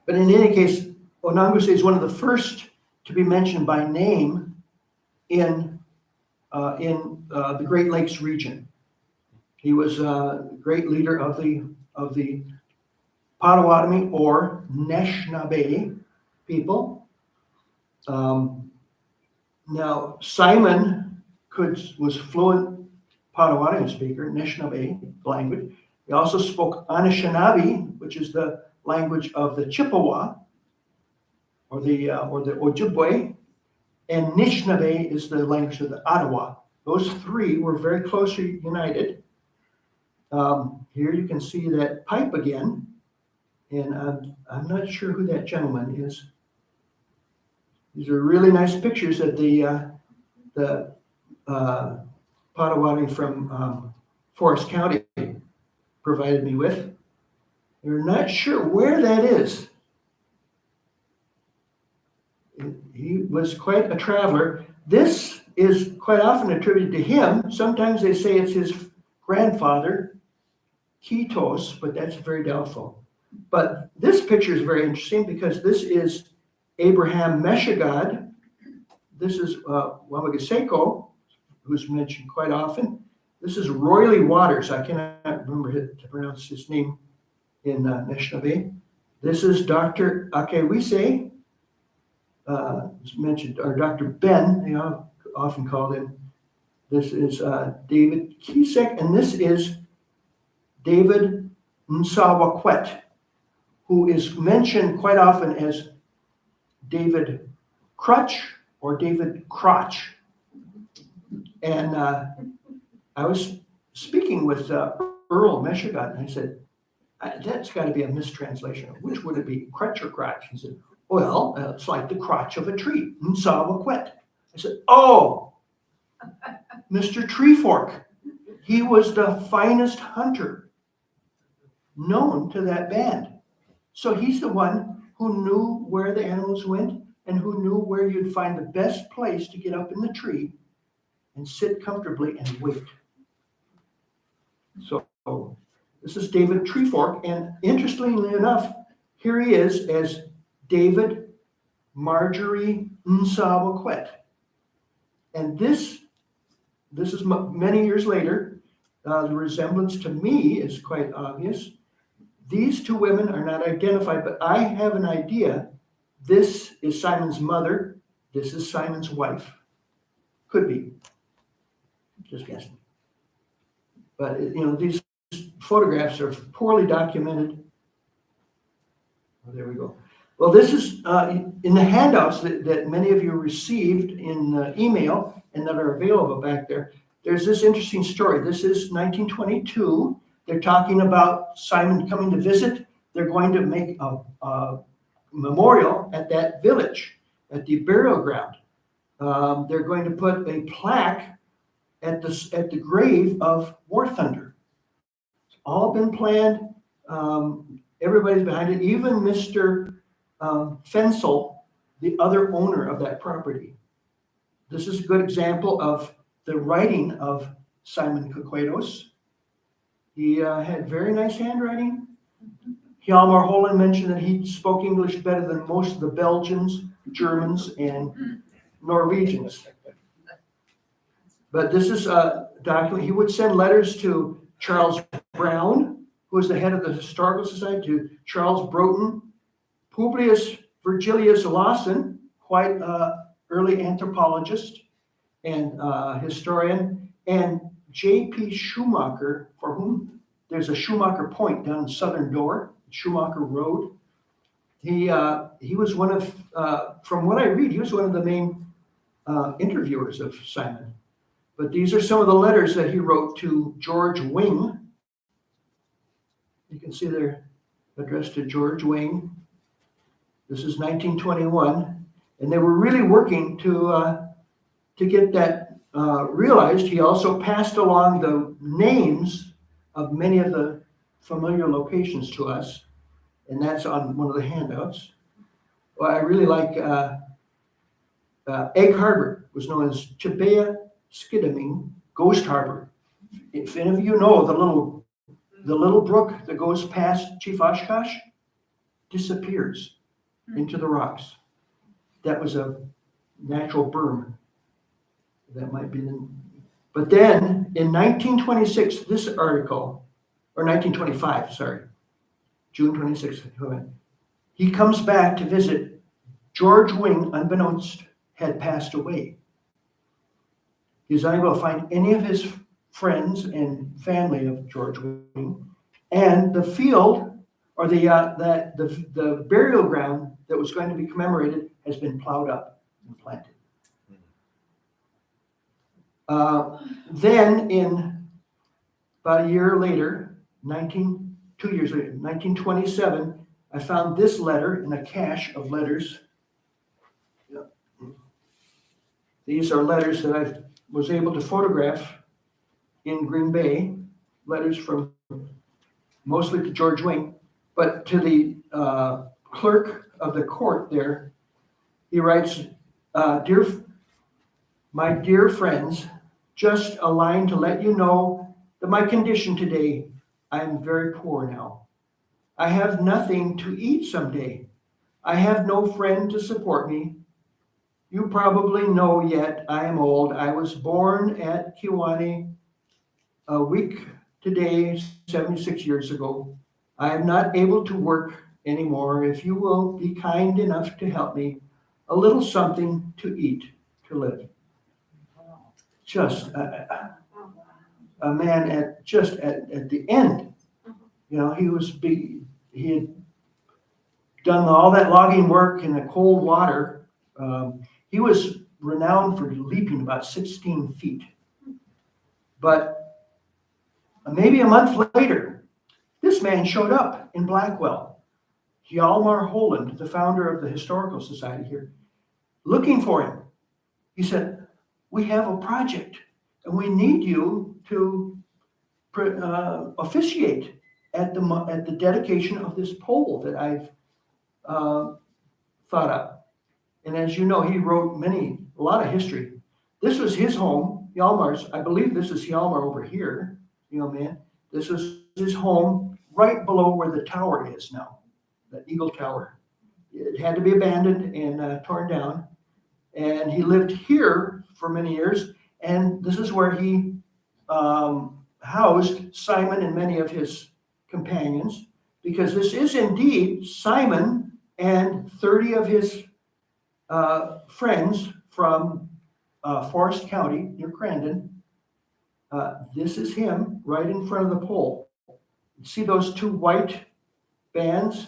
But in any case, Onangwase is one of the first to be mentioned by name in the Great Lakes region. He was a great leader of the Potawatomi or Anishinaabe people. Now, Simon was fluent Potawatomi speaker, Anishinaabe language. He also spoke Anishinaabe, which is the language of the Chippewa or the Ojibwe, and Anishinaabe is the language of the Ottawa. Those three were very closely united. Here you can see that pipe again, and I'm not sure who that gentleman is. These are really nice pictures that the Potawatomi from Forest County provided me with. We're not sure where that is. He was quite a traveler. This is quite often attributed to him. Sometimes they say it's his grandfather, Kitos, but that's very doubtful. But this picture is very interesting because this is Abraham Meshagad. This is Wamagaseko, who's mentioned quite often. This is Royley Waters. I cannot remember to pronounce his name in Anishinaabe. This is Dr. Akewise, mentioned, or Dr. Ben, they often called him. This is David Kisek, and this is David Nsawakwet, who is mentioned quite often as David Crutch or David Crotch. And I was speaking with Earl Meshagad, and I said, that's got to be a mistranslation. Which would it be, crutch or crotch? He said, well, it's like the crotch of a tree, Nsawakwet. I said, oh, Mr. Treefork. He was the finest hunter known to that band. So he's the one who knew where the animals went and who knew where you'd find the best place to get up in the tree and sit comfortably and wait. So this is David Treefork, and interestingly enough, here he is as David Marjorie Nsawakwet. And this is many years later. The resemblance to me is quite obvious. These two women are not identified, but I have an idea. This is Simon's mother. This is Simon's wife. Could be. Just guessing. But, these photographs are poorly documented. Oh, there we go. Well, this is in the handouts that many of you received in email and that are available back there. There's this interesting story. This is 1922. They're talking about Simon coming to visit. They're going to make a memorial at that village, at the burial ground. They're going to put a plaque at the grave of War Thunder. It's all been planned. Everybody's behind it. Even Mr. Fensel, the other owner of that property. This is a good example of the writing of Simon Coquedos. He had very nice handwriting. Hjalmar Holen mentioned that he spoke English better than most of the Belgians, Germans, and Norwegians. But this is a document. He would send letters to Charles Brown, who was the head of the Historical Society, to Charles Broughton, Publius Virgilius Lawson, quite early anthropologist and historian, and J.P. Schumacher, for whom there's a Schumacher Point down in Southern Door, Schumacher Road. He was one of, from what I read, he was one of the main interviewers of Simon. But these are some of the letters that he wrote to George Wing. You can see they're addressed to George Wing. This is 1921, and they were really working to get that realized. He also passed along the names of many of the familiar locations to us, and that's on one of the handouts. Well, I really like Egg Harbor was known as Chebea Skidaming Ghost Harbor. If any of you know the little brook that goes past Chief Oshkosh disappears into the rocks. That was a natural berm. That might be the. But then in 1926, this article, or 1925, sorry, June 26th, he comes back to visit. George Wing, unbeknownst, had passed away. He was unable to find any of his friends and family of George Wing, and the field, or the burial ground that was going to be commemorated has been plowed up and planted. Then in about a year later, 2 years later, 1927, I found this letter in a cache of letters. These are letters that I was able to photograph in Green Bay, letters from mostly to George Wing, but to the clerk of the court there, he writes, my dear friends, just a line to let you know that my condition today, I am very poor now. I have nothing to eat someday. I have no friend to support me. You probably know yet I am old. I was born at Kewanee a week today, 76 years ago. I am not able to work anymore. If you will be kind enough to help me, a little something to eat, to live. Just a man at the end. He had done all that logging work in the cold water. He was renowned for leaping about 16 feet. But maybe a month later, this man showed up in Blackwell. Hjalmar Holen, the founder of the Historical Society here, looking for him. He said, we have a project and we need you to officiate at the dedication of this pole that I've thought up. And as you know, he wrote a lot of history. This was his home, Hjalmar's. I believe this is Hjalmar over here, man. This was his home right below where the tower is now, the Eagle Tower. It had to be abandoned and torn down. And he lived here for many years. And this is where he housed Simon and many of his companions, because this is indeed Simon and 30 of his friends from Forest County near Crandon. This is him right in front of the pole. See those two white bands?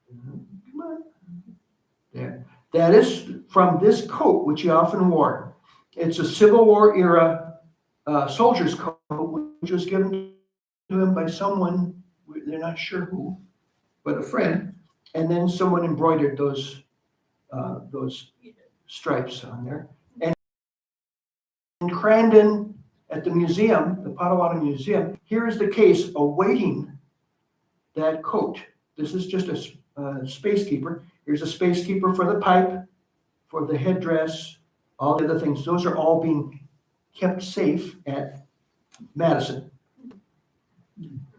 Come on. There. That is from this coat, which he often wore. It's a Civil War era soldier's coat, which was given to him by someone, they're not sure who, but a friend. And then someone embroidered those stripes on there. And in Crandon, at the museum, the Potawatomi Museum, here is the case awaiting that coat. This is just a space keeper. Here's a space keeper for the pipe, for the headdress, all the other things. Those are all being kept safe at Madison.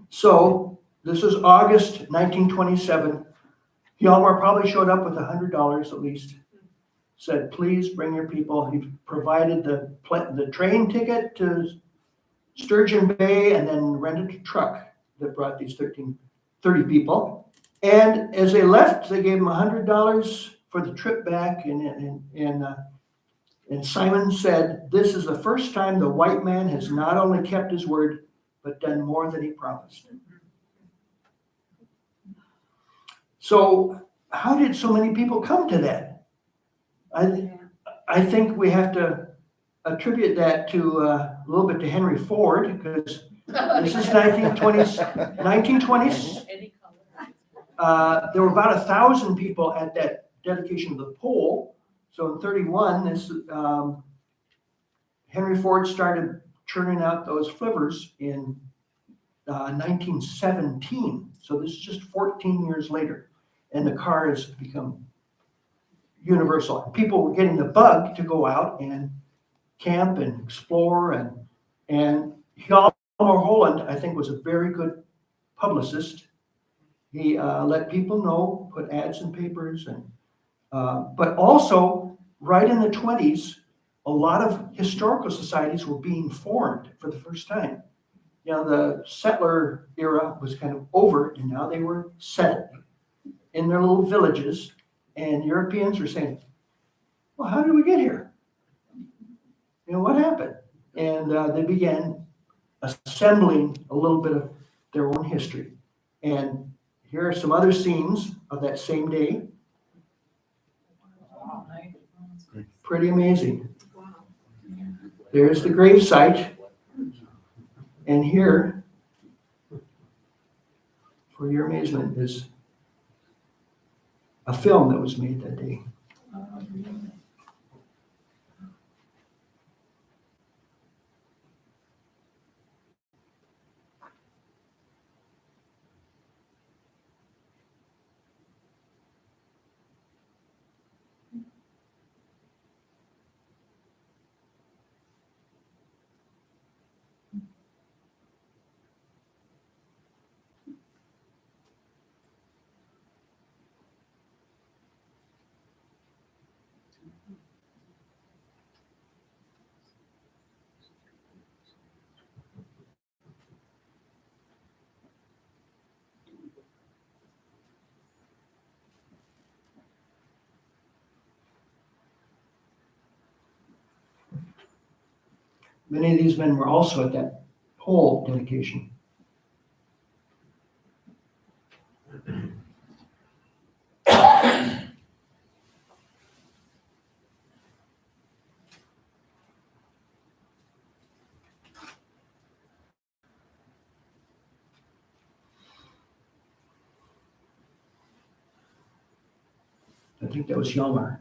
So this is August 1927. Hjalmar probably showed up with $100 at least. Said, please bring your people. He provided the train ticket to Sturgeon Bay and then rented a truck that brought these 30 people. And as they left, they gave him $100 for the trip back. And Simon said, this is the first time the white man has not only kept his word, but done more than he promised. So how did so many people come to that? I think we have to attribute that to a little bit to Henry Ford, because this is 1920s. 1920s. There were about 1,000 people at that dedication of the pole. So in 31, Henry Ford started churning out those flivvers in 1917. So this is just 14 years later, and the car has become universal. People were getting the bug to go out and camp and explore, and Hjalmar Holland, I think, was a very good publicist. He let people know, put ads in papers, and but also right in the 20s, a lot of historical societies were being formed for the first time. You know, the settler era was kind of over, and now they were settled in their little villages. And Europeans were saying, well, how did we get here? You know, what happened? And they began assembling a little bit of their own history. And here are some other scenes of that same day. Pretty amazing. There's the grave site. And here, for your amazement, is a film that was made that day. Many of these men were also at that pole dedication. I think that was Hjalmar.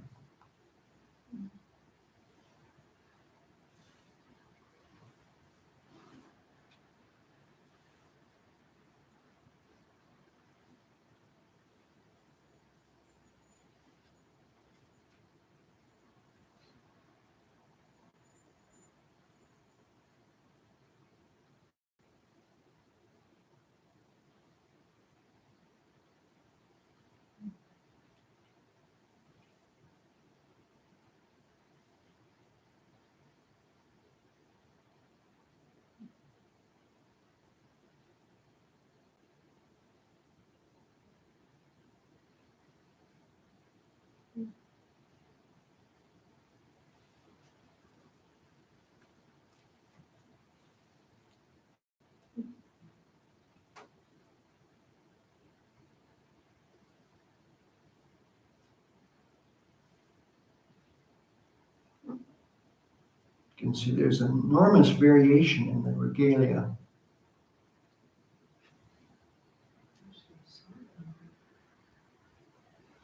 You can see there's enormous variation in the regalia.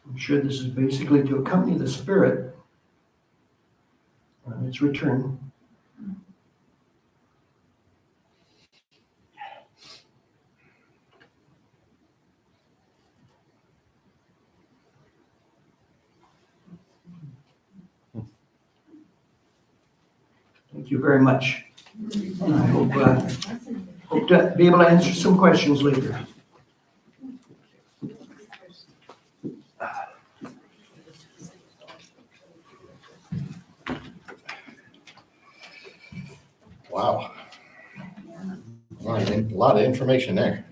I'm sure this is basically to accompany the spirit on its return. Thank you very much. I hope to be able to answer some questions later. Wow. A lot of information there.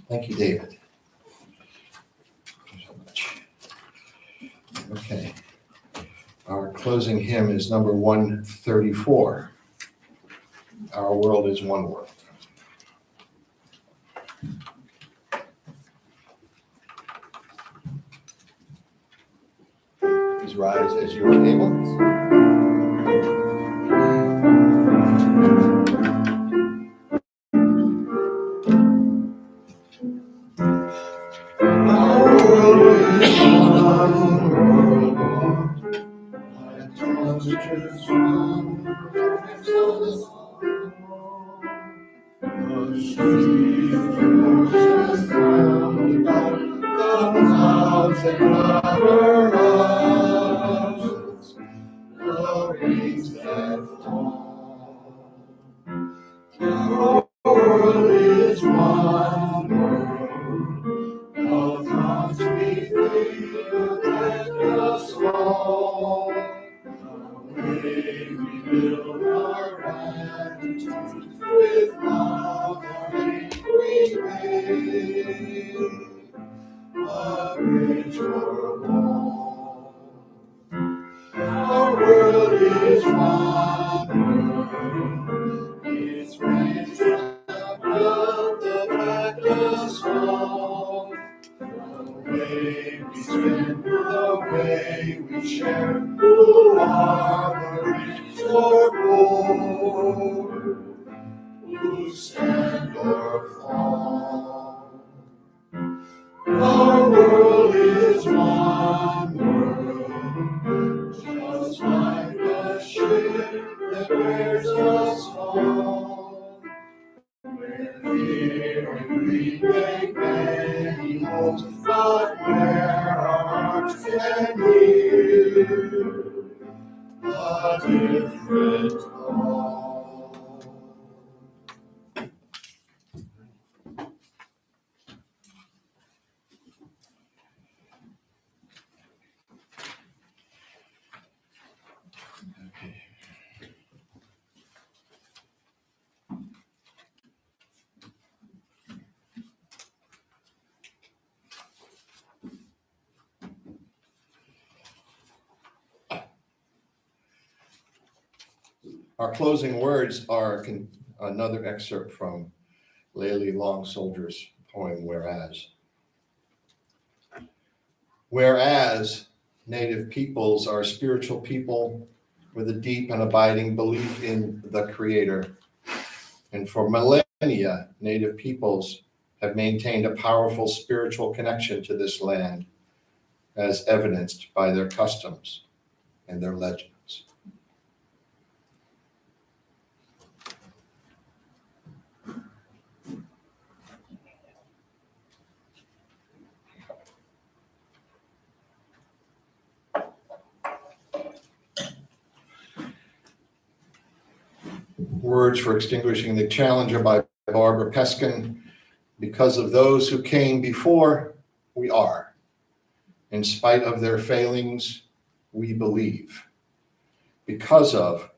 Thank you, David. Okay. Our closing hymn is number 134. Our world is one world. Please rise as you are able. Our closing words are another excerpt from Layli Long Soldier's poem, Whereas. Whereas Native peoples are spiritual people with a deep and abiding belief in the Creator. And for millennia, Native peoples have maintained a powerful spiritual connection to this land, as evidenced by their customs and their legends. Words for Extinguishing the Challenger by Barbara Peskin. Because of those who came before, we are. In spite of their failings, we believe. Because of,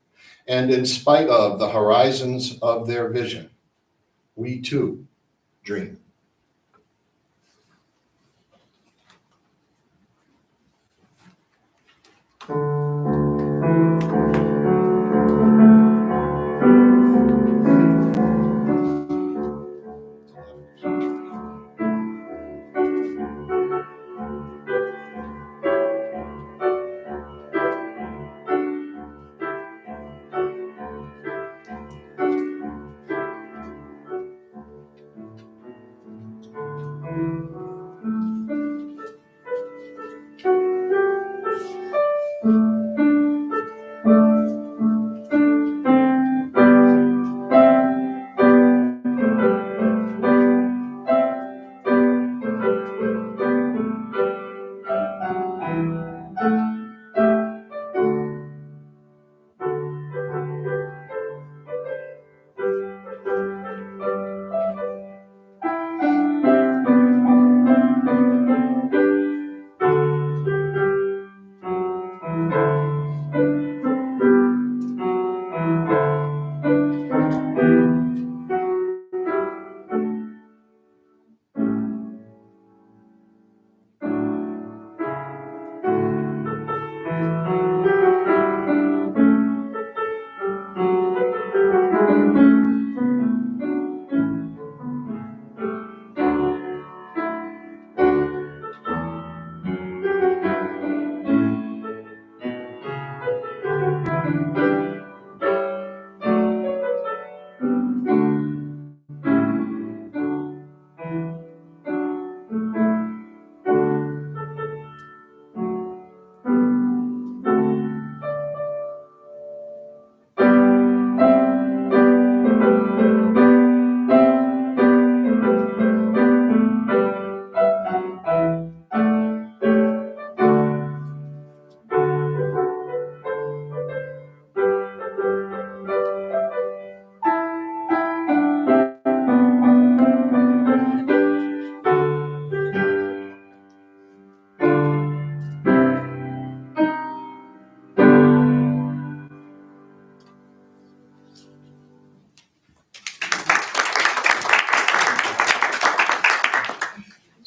and in spite of the horizons of their vision, we too dream.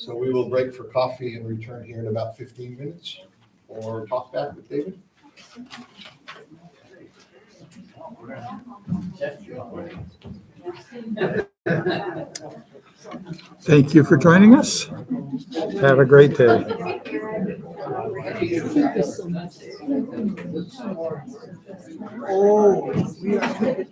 So we will break for coffee and return here in about 15 minutes or talk back with David. Thank you for joining us. Have a great day. Oh.